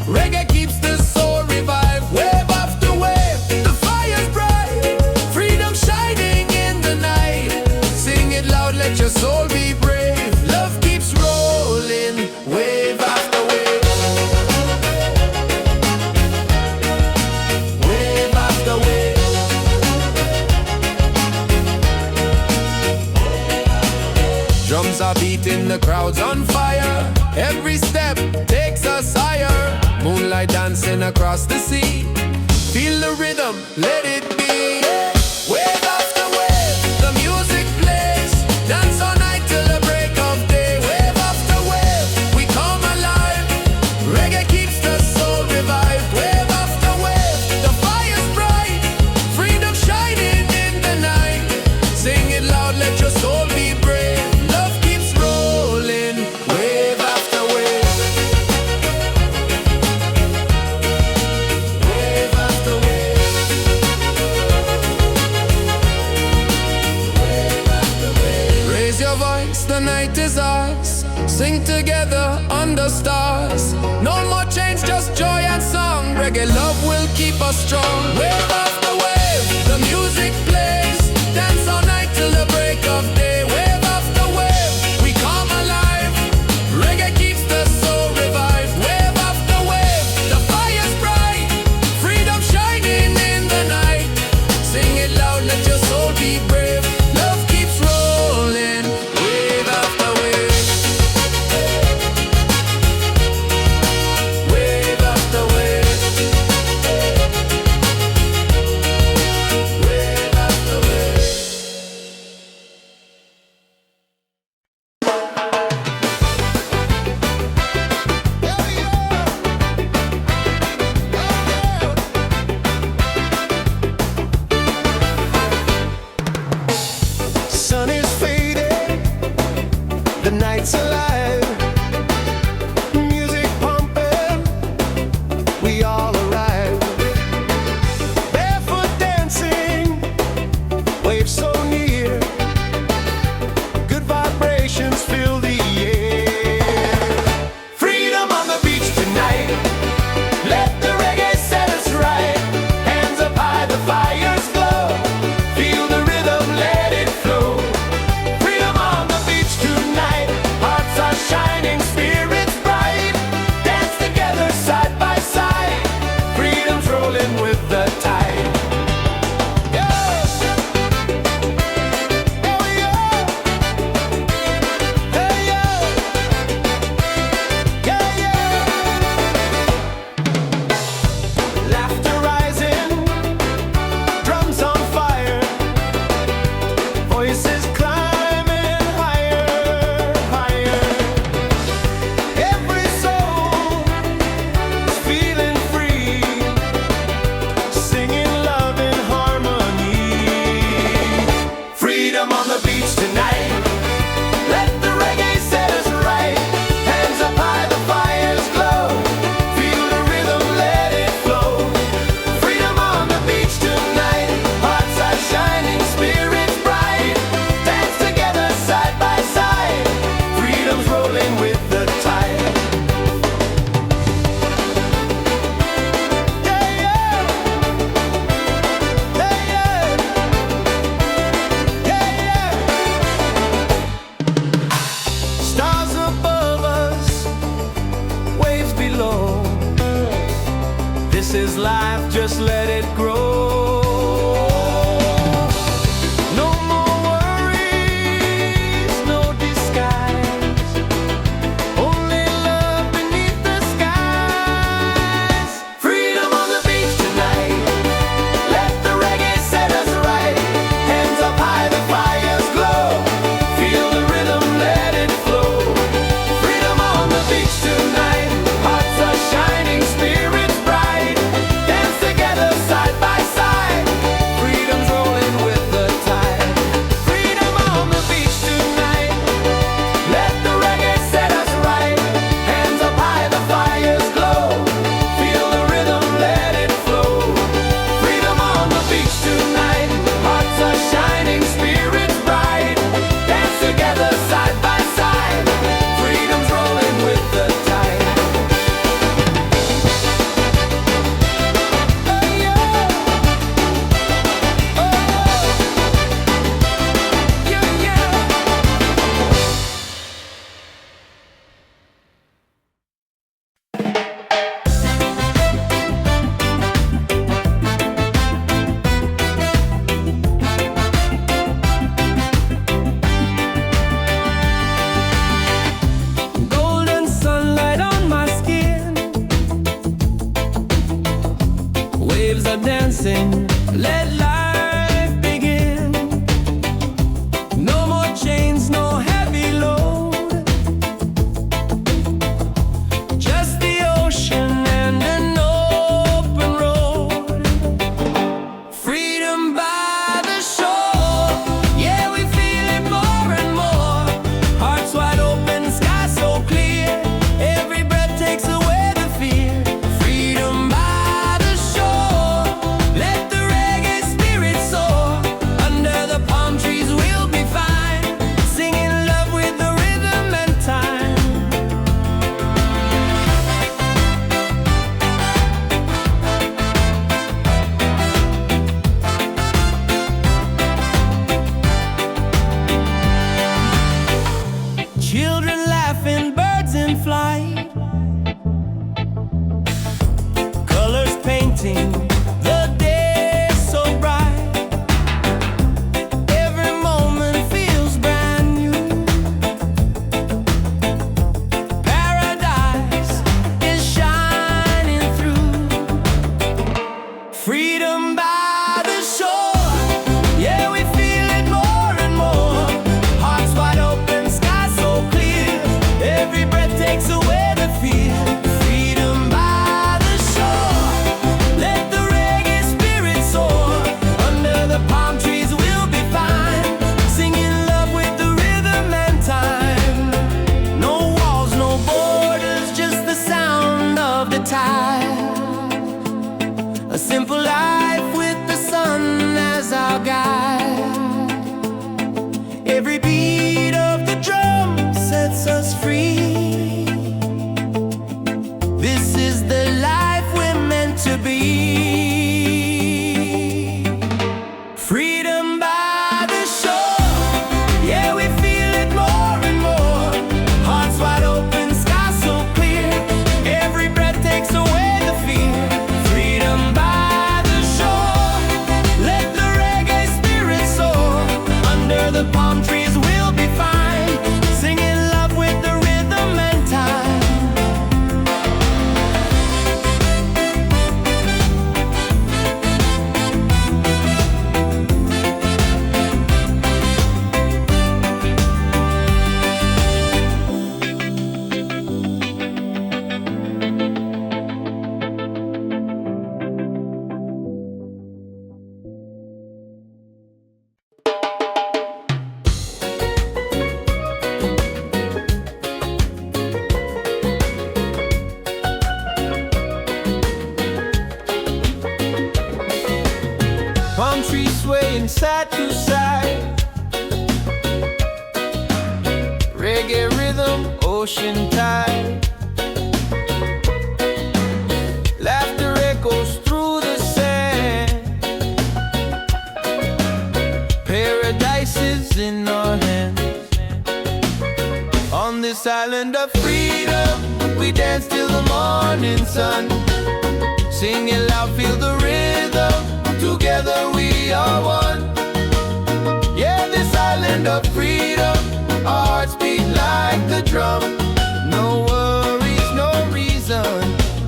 Reggae keeps the soul revived. Wave after wave, the fire's bright. Freedom shining in the night. Sing it loud, let your soul be brave. Love keeps rolling, wave after wave. Wave after wave. Drums are beating, the crowd's on fire. Every step takes us higher. Moonlight dancing across the sea. Feel the rhythm, let it be. Wave after wave, the music plays. Dance all night till the break of day. Wave after wave, we come alive. Reggae keeps the soul revived. Wave after wave, the fire's bright. Freedom shining in the night. Sing it loud, let your soul be brave. Love keeps rolling, wave after wave. Wave after wave. Wave after wave. Raise your voice, the night is ours. Sing together under stars. No more change, just joy and song. Reggae love will keep us strong. Wave after wave, the music plays. Dance all night till the break of day. Wave after wave, we come alive. Reggae keeps the soul revived. Wave after wave, the fire's bright. Freedom shining in the night. Sing it loud, let your soul be brave. Love keeps rolling, wave after wave. Wave after wave. Wave after wave. Sun is fading, the night's alive. Music pumping, we all arrive. Barefoot dancing, waves so near. Good vibrations fill the air. Freedom on the beach tonight. Let the reggae set us right. Hands up high, the fire's glow. Feel the rhythm, let it flow. Freedom on the beach tonight. Hearts are shining, spirits bright. Dance together side by side. Freedom's rolling with the tide. Yeah. Here we go. Hey, yeah. Yeah, yeah. Laughter rising, drums on fire. Voices climbing higher, higher. Every soul is feeling free, singing love in harmony. Freedom on the beach tonight. Let the reggae set us right. Hands up high, the fire's glow. Feel the rhythm, let it flow. Freedom on the beach tonight. Hearts are shining, spirits bright. Dance together side by side. Freedom's rolling with the tide. Yeah, yeah. Yeah, yeah. Yeah, yeah. Stars above us, waves below. This is life, just let it grow. No more worries, no freedom, ocean tide. Laughter echoes through the sand. Paradise is in our hands. On this island of freedom, we dance till the morning sun. Sing it loud, feel the rhythm. Together we are one. Yeah, this island of freedom, our hearts beat like the drum. No worries, no reason,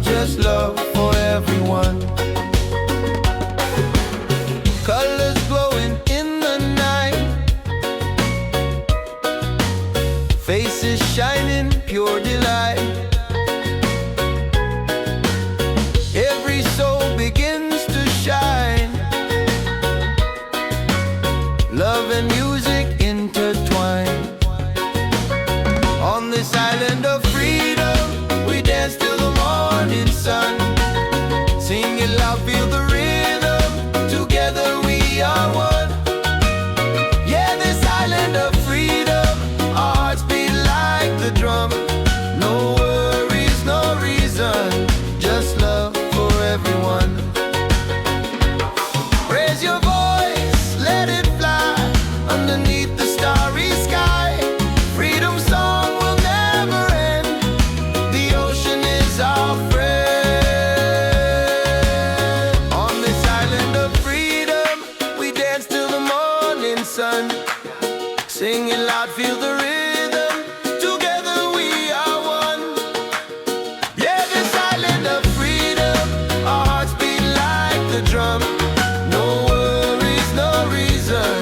just love for everyone. Colors glowing in the night, faces shining, pure delight. Every soul begins to shine. Love and music intertwine. On this island of freedom, we dance till the morning sun. Sing it loud, feel the rhythm. Together we are one. Yeah, this island of freedom, our hearts beat like the drum. No worries, no reason, just love for everyone. Raise your voice, let it fly underneath the starry sky. Freedom song will never end. The ocean is our friend. On this island of freedom, we dance till the morning sun. Sing it loud, feel the rhythm. Together we are one. Yeah, this island of freedom, our hearts beat like the drum. No worries, no reason,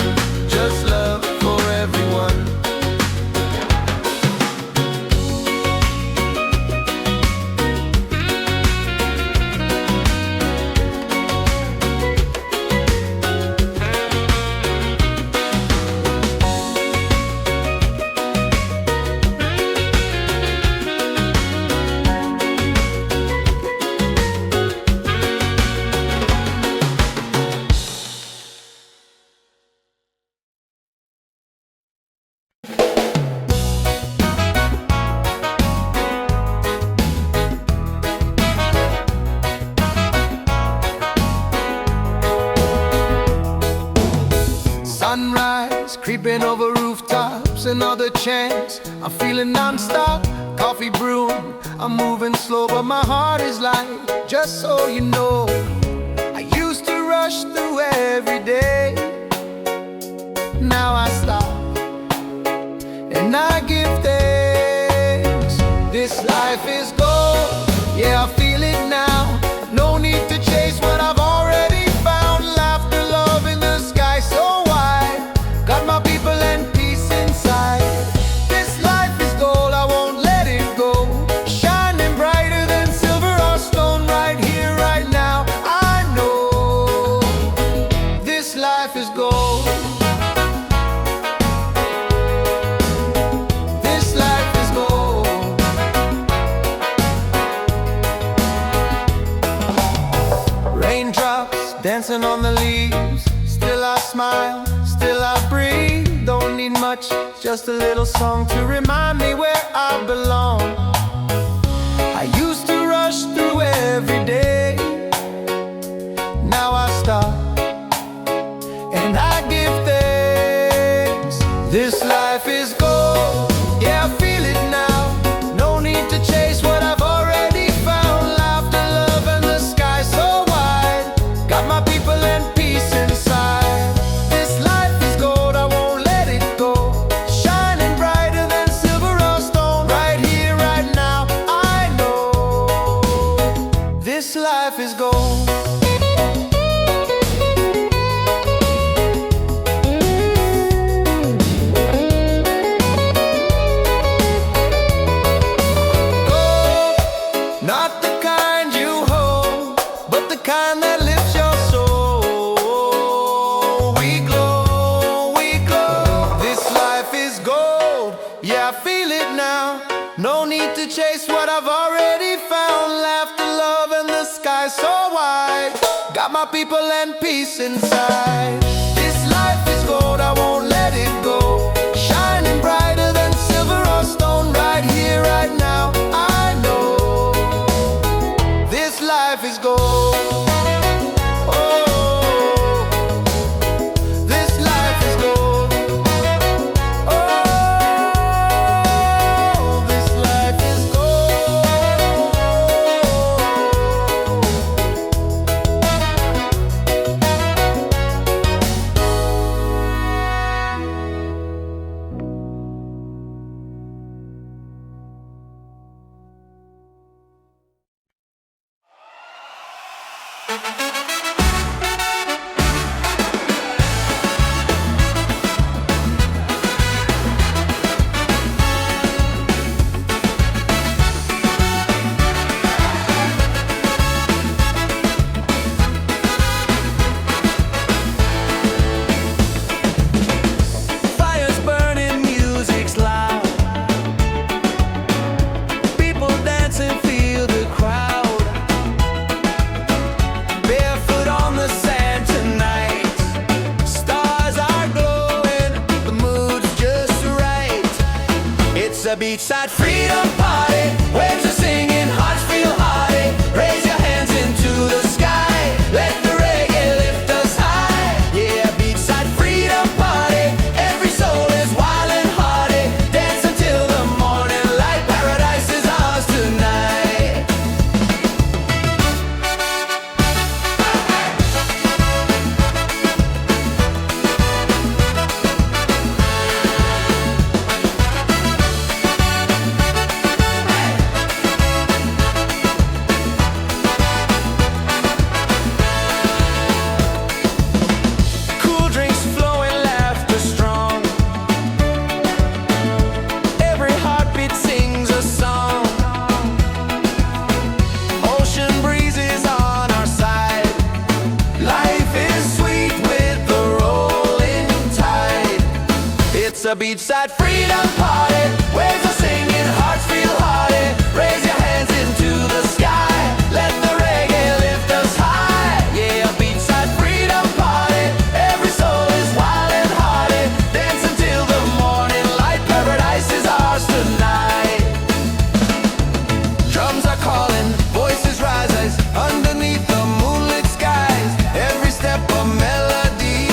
just love for everyone. Sunrise, creeping over rooftops, another chance. I'm feeling non-stop, coffee brewing. I'm moving slow, but my heart is light. Just so you know, I used to rush through every day. Now I stop, and I give thanks. This life is gold, yeah, I feel it now. No need to chase what I've already found. Laughter, love in the sky so wide. Got my people and peace inside. This life is gold, I won't let it go. Shining brighter than silver or stone, right here, right now. I know this life is gold. This life is gold. Raindrops dancing on the leaves. Still I smile, still I breathe. Don't need much, just a little song to remind me where I belong. I used to rush through every day. Now I stop, and I give thanks. This life is gold, yeah, I feel it now. No need to chase what I've already found. Laughter, love, and the sky so wide. Got my people and peace inside. This life is gold, I won't let it go. Shining brighter than silver or stone, right here, right now. I know this life is gold. Not the kind you hold, but the kind that lifts your soul. We glow, we glow. This life is gold, yeah, I feel it now. No need to chase what I've already found. Laughter, love, and the sky so wide. Got my people and peace inside. This life is gold, I won't let it go. Shining brighter than silver or stone, right Fires burning, music's loud. People dancing, feel the crowd. Barefoot on the sand tonight. Stars are glowing, the mood's just right. It's a beachside freedom party. Waves are singing, hearts feel hearty. Raise your hands into the sky. Let the reggae lift us high. Yeah, beachside freedom party. Every soul is wild and hearty. Dance until the morning light. Paradise is ours tonight. Cool drinks flowing, laughter strong. Every heartbeat sings a song. Ocean breezes on our side. Life is sweet with the rolling tide. It's a beachside freedom party. Waves are singing, hearts feel hearty. Raise your hands into the sky. Let the reggae lift us high. Yeah, a beachside freedom party. Every soul is wild and hearty. Dance until the morning light. Paradise is ours tonight. Drums are calling, voices rise underneath the moonlit skies. Every step a melody.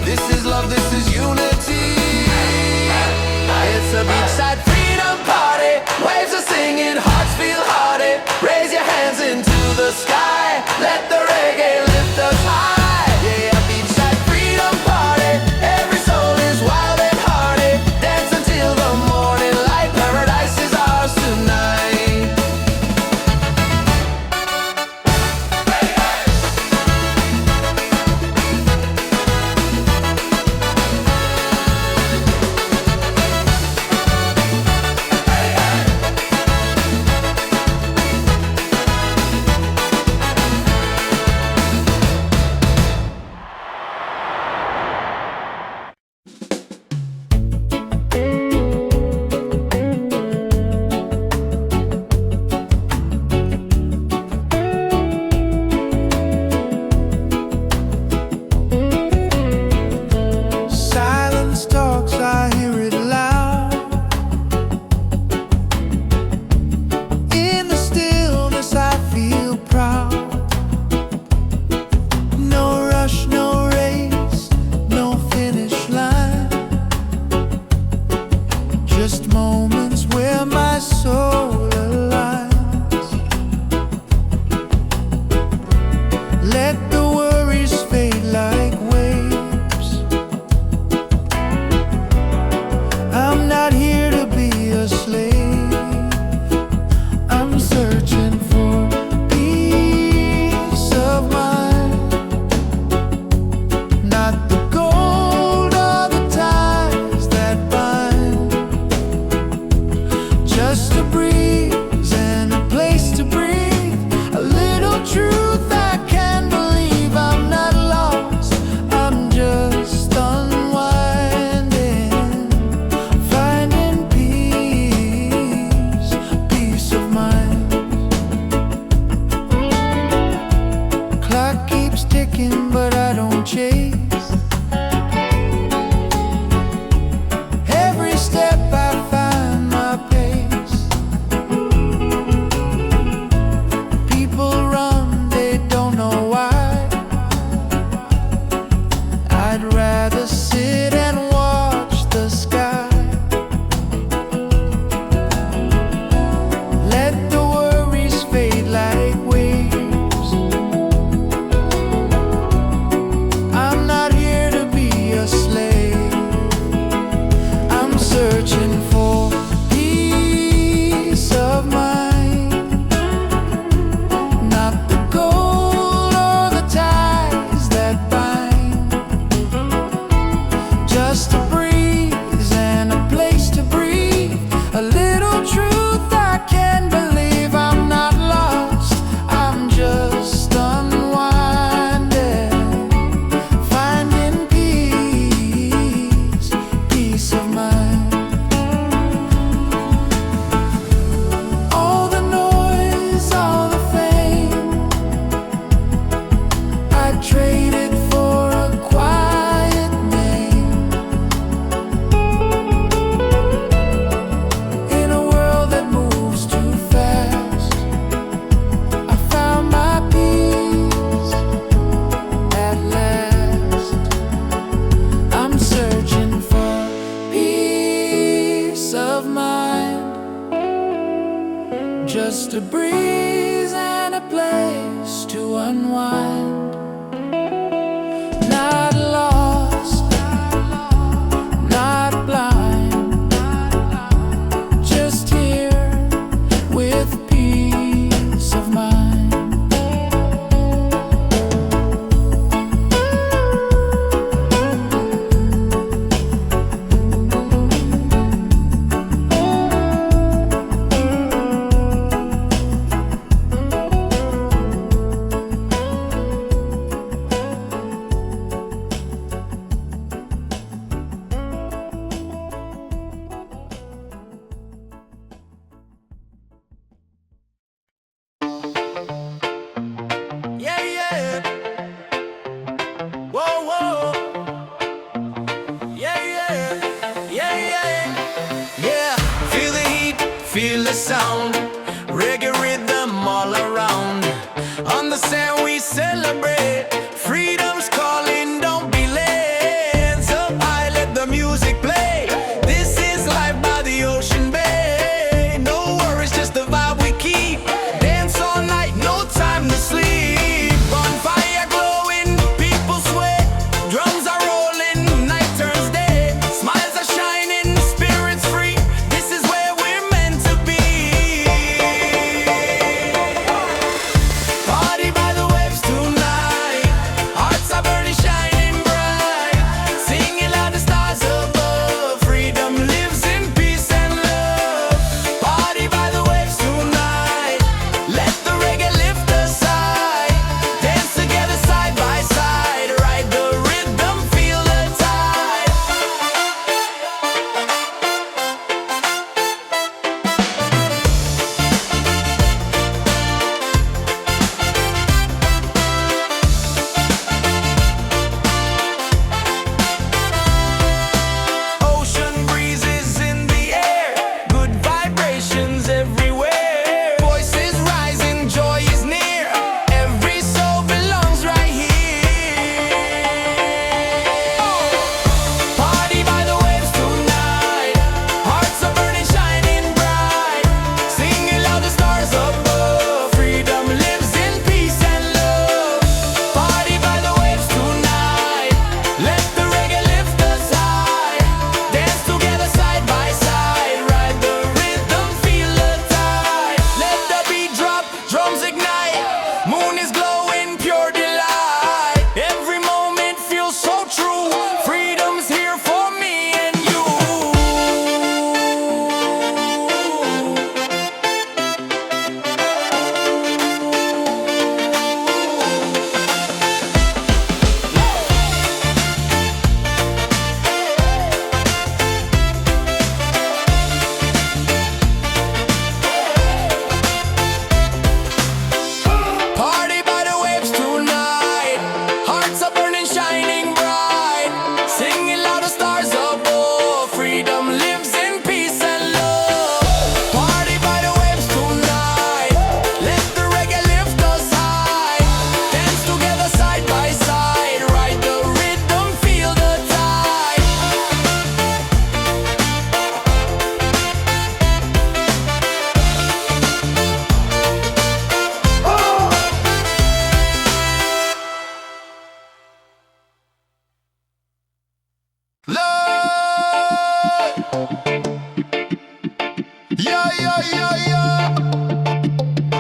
This is love, this is unity. It's a beachside freedom party. Waves are singing, hearts feel hearty. Raise your hands into the sky. Let the reggae lift us high. Yeah, beachside freedom party. Every soul is wild and hearty. Dance until the morning light. Paradise is ours tonight. Silence talks, I hear it loud. In the stillness, I feel proud. No rush, no race, no finish line. Just moments where my soul aligns. Let the worries fade like waves. I'm not here to be a slave. I'm searching for peace of mind. Not the gold or the ties that bind. Just a breeze and a place to breathe. A little truth I can believe. I'm not lost, I'm just unwinding. Finding peace, peace of mind. Clock keeps ticking, but I don't chase. Every step I find my pace. mind. Just a breeze and a place to unwind. Not lost, not blind, just here with peace of mind. Yeah, yeah. Whoa, whoa. Yeah, yeah. Yeah, yeah. Yeah. Feel the heat, feel the sound. Reggae rhythm all around. On the sand we celebrate. Freedom's calling, don't be late. Hands up high, let the music play. This is life by the ocean bay. No worries, just the vibe we keep. Dance all night, no time to sleep. Bonfire glowing, people sweat. Drums are rolling, night turns day. Smiles are shining, spirits free. This is where we're meant to be. Party by the waves tonight. Hearts are burning, shining bright. Singing loud, the stars above. Freedom lives in peace and love. Party by the waves tonight. Let the reggae lift us high. Dance together side by side. Ride the rhythm, feel the tide. Ocean breezes in the air, good vibrations everywhere. Voices rising, joy is near. Every soul belongs right here. Party by the waves tonight. Hearts are burning, shining bright. Singing loud, the stars above. Freedom lives in peace and love. Party by the waves tonight. Let the reggae lift us high. Dance together side by side. Ride the rhythm, feel the tide. Let the beat drop, drums ignite. Moon is glowing, pure delight. Every moment feels so true. Freedom's here for me and you. Party by the waves tonight. Hearts are burning, shining bright. Singing loud, the stars above. Freedom lives in peace and love. Party by the waves tonight. Let the reggae lift us high. Dance together side by side. Ride the rhythm, feel the tide. Love. Yeah, yeah, yeah, yeah.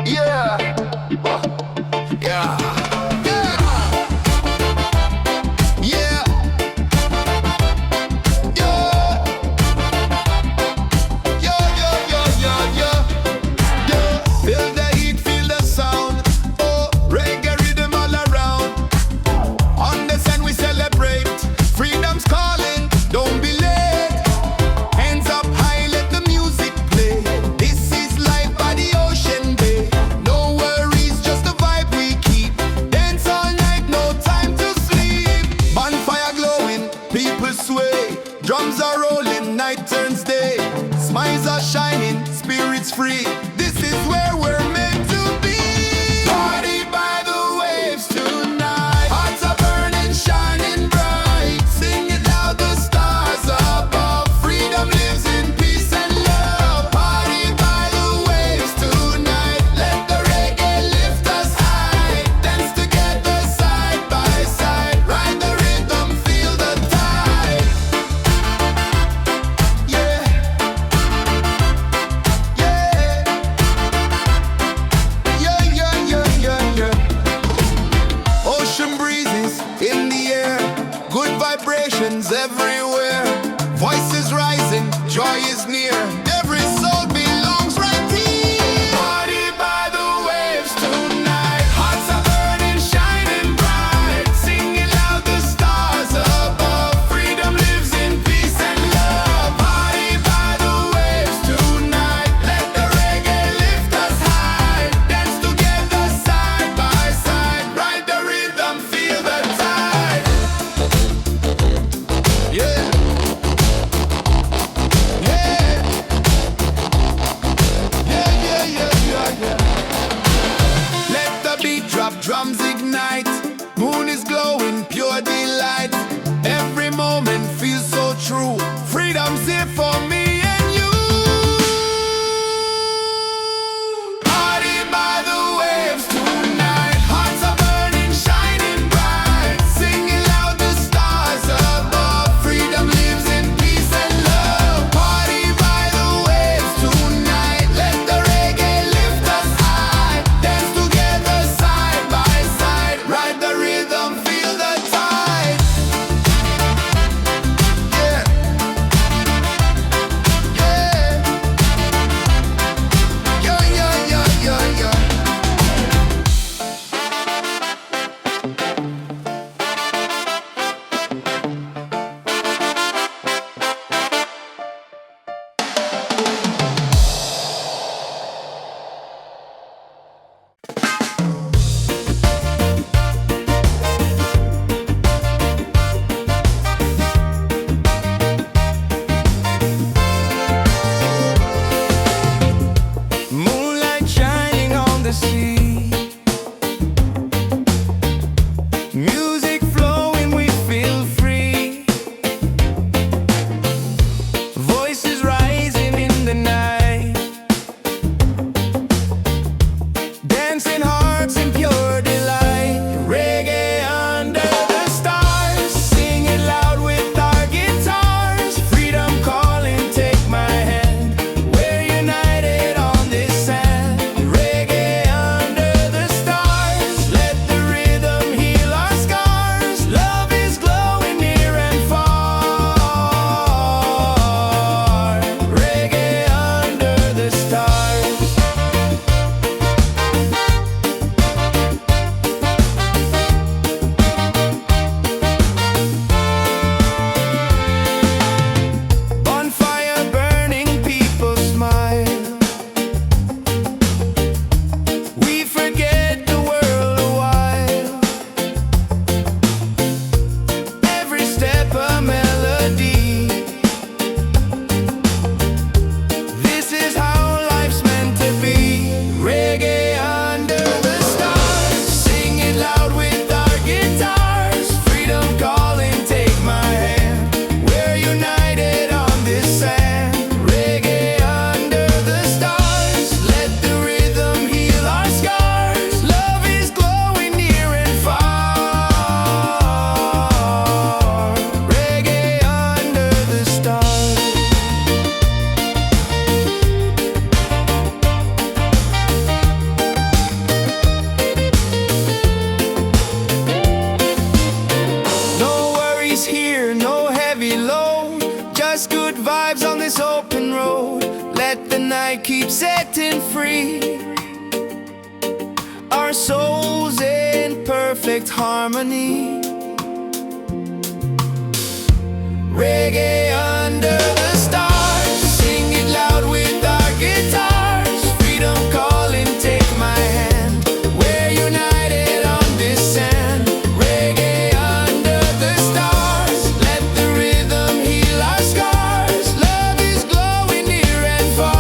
Yeah. Yeah. Yeah. Yeah. Yeah. Yeah, yeah, yeah, yeah, yeah. Yeah. Feel the heat, feel the sound. Oh, reggae rhythm all around. On the sun we celebrate. Freedom's calling, don't be late. Hands up high, let the music play. This is life by the ocean bay. No worries, just the vibe we keep. Dance all night, no time to sleep. Bonfire glowing, people sway. Drums are rolling, night turns day. Smiles are shining, spirits free. This is where we're meant to be. Party by the waves tonight. Hearts are burning, shining bright. Sing it loud, the stars above. Freedom lives in peace and love. night keeps setting free our souls in perfect harmony. Reggae under the stars, sing it loud with our guitars. Freedom calling, take my hand. We're united on this sand. Reggae under the stars, let the rhythm heal our scars. Love is glowing near and far.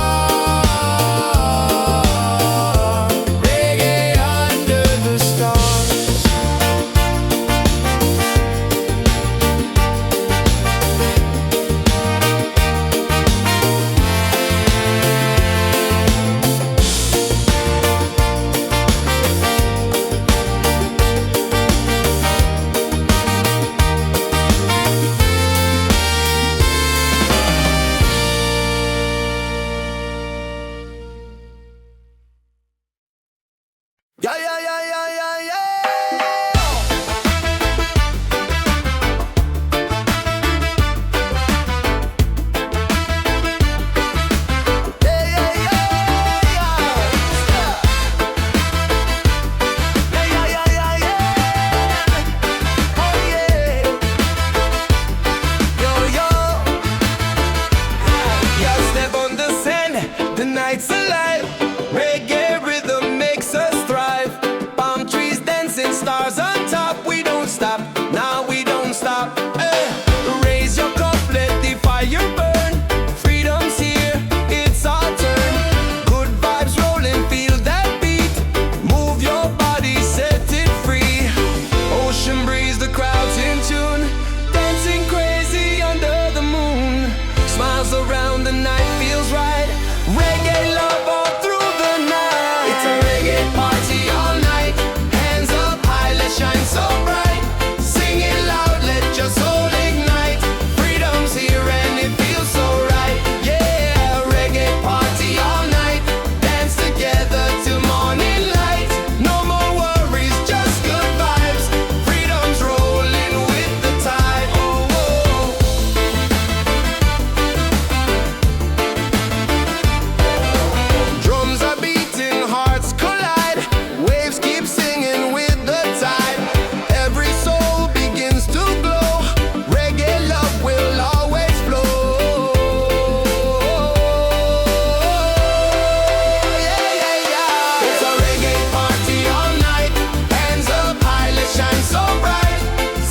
Reggae under the stars. Yeah, yeah, yeah, yeah, yeah, yeah. Yeah, yeah, yeah, yeah. Yeah, yeah, yeah, yeah, yeah. Oh, yeah. Yo, yo. Yeah, step on the sand, the night's alive. Reggae rhythm makes us thrive. Palm trees dancing, stars on top. We don't stop, now we don't stop. Raise your cup, let the fire burn. Freedom's here, it's our turn. Good vibes rolling, feel that beat. Move your body, set it free. Ocean breeze, the crowd's in tune. Dancing crazy under the moon. Smiles around, the night feels right. Reggae love all through the night. It's a reggae party all night. Hands up high, let's shine so bright. Sing it loud, let your soul ignite. Freedom's here and it feels so right. Yeah, reggae party all night. Dance together till morning light. No more worries, just good vibes. Freedom's rolling with the tide. Oh, oh. Drums are beating, hearts collide. Waves keep singing with the tide. Every soul begins to glow. Reggae love will always flow. Yeah, yeah, yeah. It's a reggae party all night. Hands up high, let's shine so bright.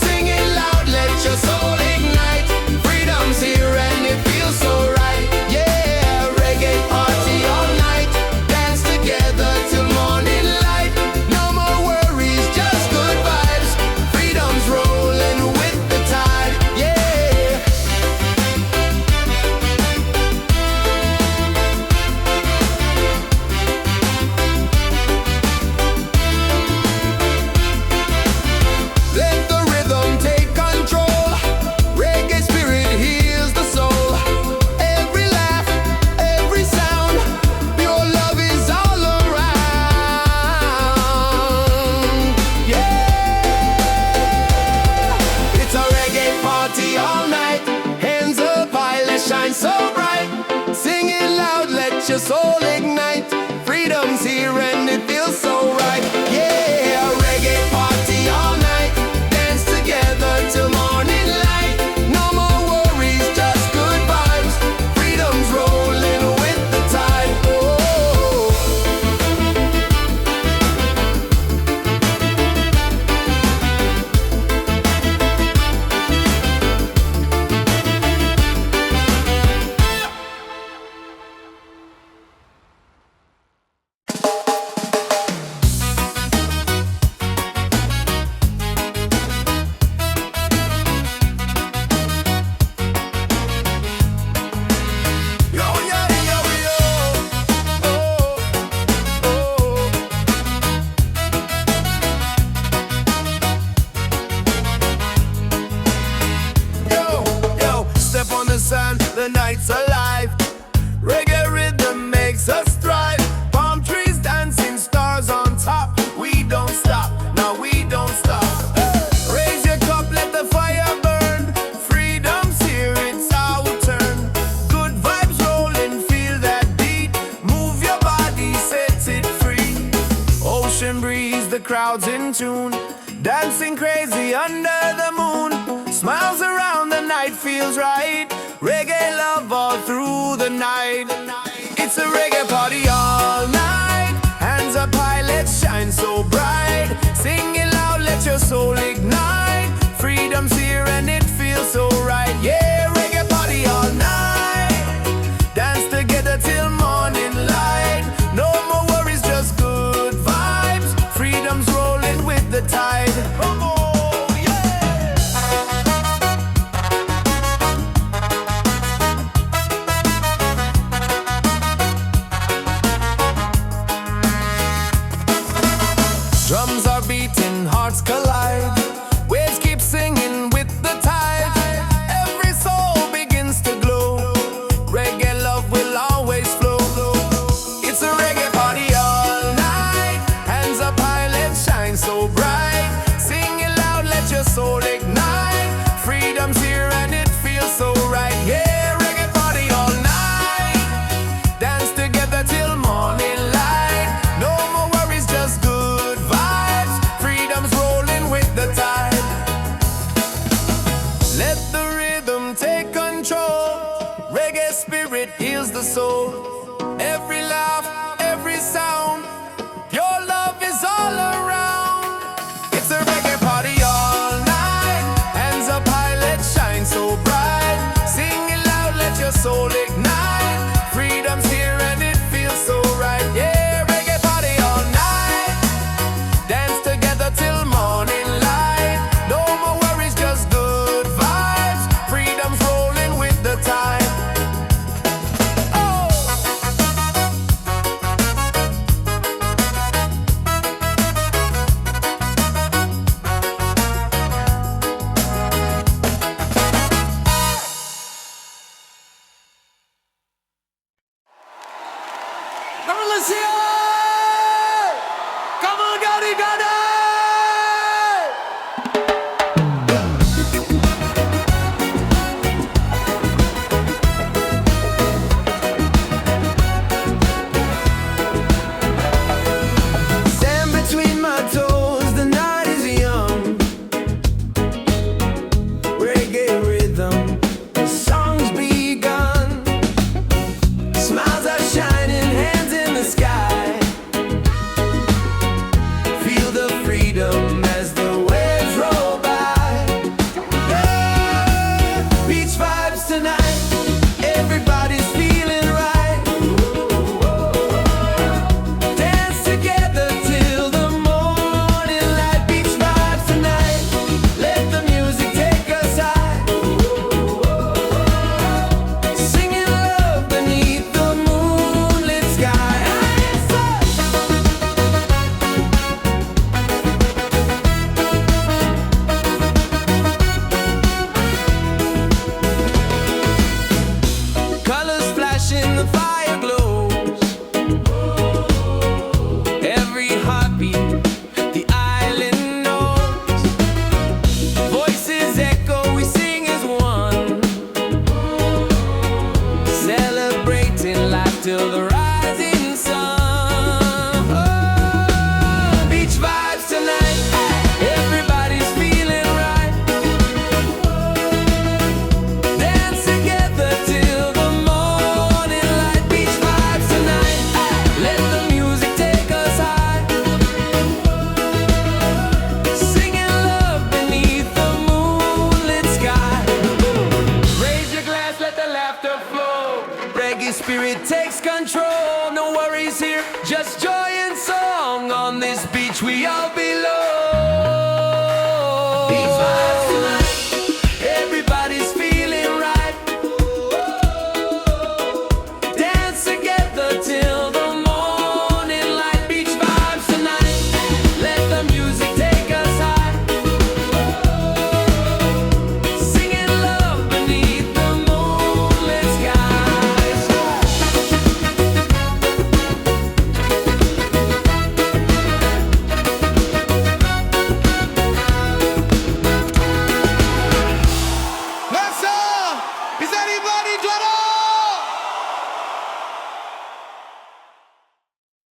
Sing it loud, let your soul ignite. Freedom's here and it feels so right. Yeah, reggae party all night. Dance together till morning light. No more worries, just good vibes. Freedom's rolling with the tide. Yeah. Let the rhythm take control. Reggae spirit heals the soul. Every laugh, every sound, pure love is all around. Yeah, it's a reggae party all night. Hands up high, let's shine so bright. Sing it loud, let your soul ignite. Freedom's here and it feels so right. Yeah, reggae party all night. Dance together till morning light. No more worries, just good vibes. Freedom's rolling with the tide. Oh. crowd's in tune, dancing crazy under the moon. Smiles around, the night feels right. Reggae love all through the night. It's a reggae party all night. Hands up high, let's shine so bright. Sing it loud, let your soul ignite. Freedom's here and it feels so right. Yeah, reggae party all night. Dance together till morning light. No more worries, just good vibes. Freedom's rolling with the tide. Come on. Drums are beating, hearts collide. Waves keep singing with the tide. Every soul begins to glow. Reggae love will always flow. It's a reggae party all night. Hands up high, let's shine so bright. Sing it loud, let your soul ignite. Freedom's here and it feels so right. Yeah, reggae party all night. Dance together till morning light. No more worries, just good vibes. Freedom's rolling with the tide. Let the rhythm take control. Reggae spirit heals the soul. Every laugh, every sound, your love is all around. It's a reggae party all night. Hands up high, let's shine so bright. Sing it loud, let your soul ignite. Freedom's here and it feels so right. Yeah, reggae party all night. Dance together till morning light. No more worries, just good vibes. Freedom's rolling with the tide. Oh! Come on, let's hear it! Come on, Gotti, Gotti! Stand between my toes, the night is young. Reggae rhythm, the song's begun. Smiles are shining, hands in the sky. Feel the freedom as the waves roll by. Yeah, beach vibes tonight. Everybody's feeling right. Dance together till the morning light. Beach vibes tonight. Let the music take us high. Singing love beneath the moonlit sky. Colors flashing, the fire glows. Every heartbeat, the island knows. Voices echo, we sing as one. Celebrating life till the rising sun. Oh, beach vibes tonight. Everybody's feeling right. Dance together till the morning light. Beach vibes tonight. Let the music take us high. Singing love beneath the moonlit sky. Raise your glass, let the laughter flow. Reggae spirit takes control. No worries here, just joy and song. On this beach we all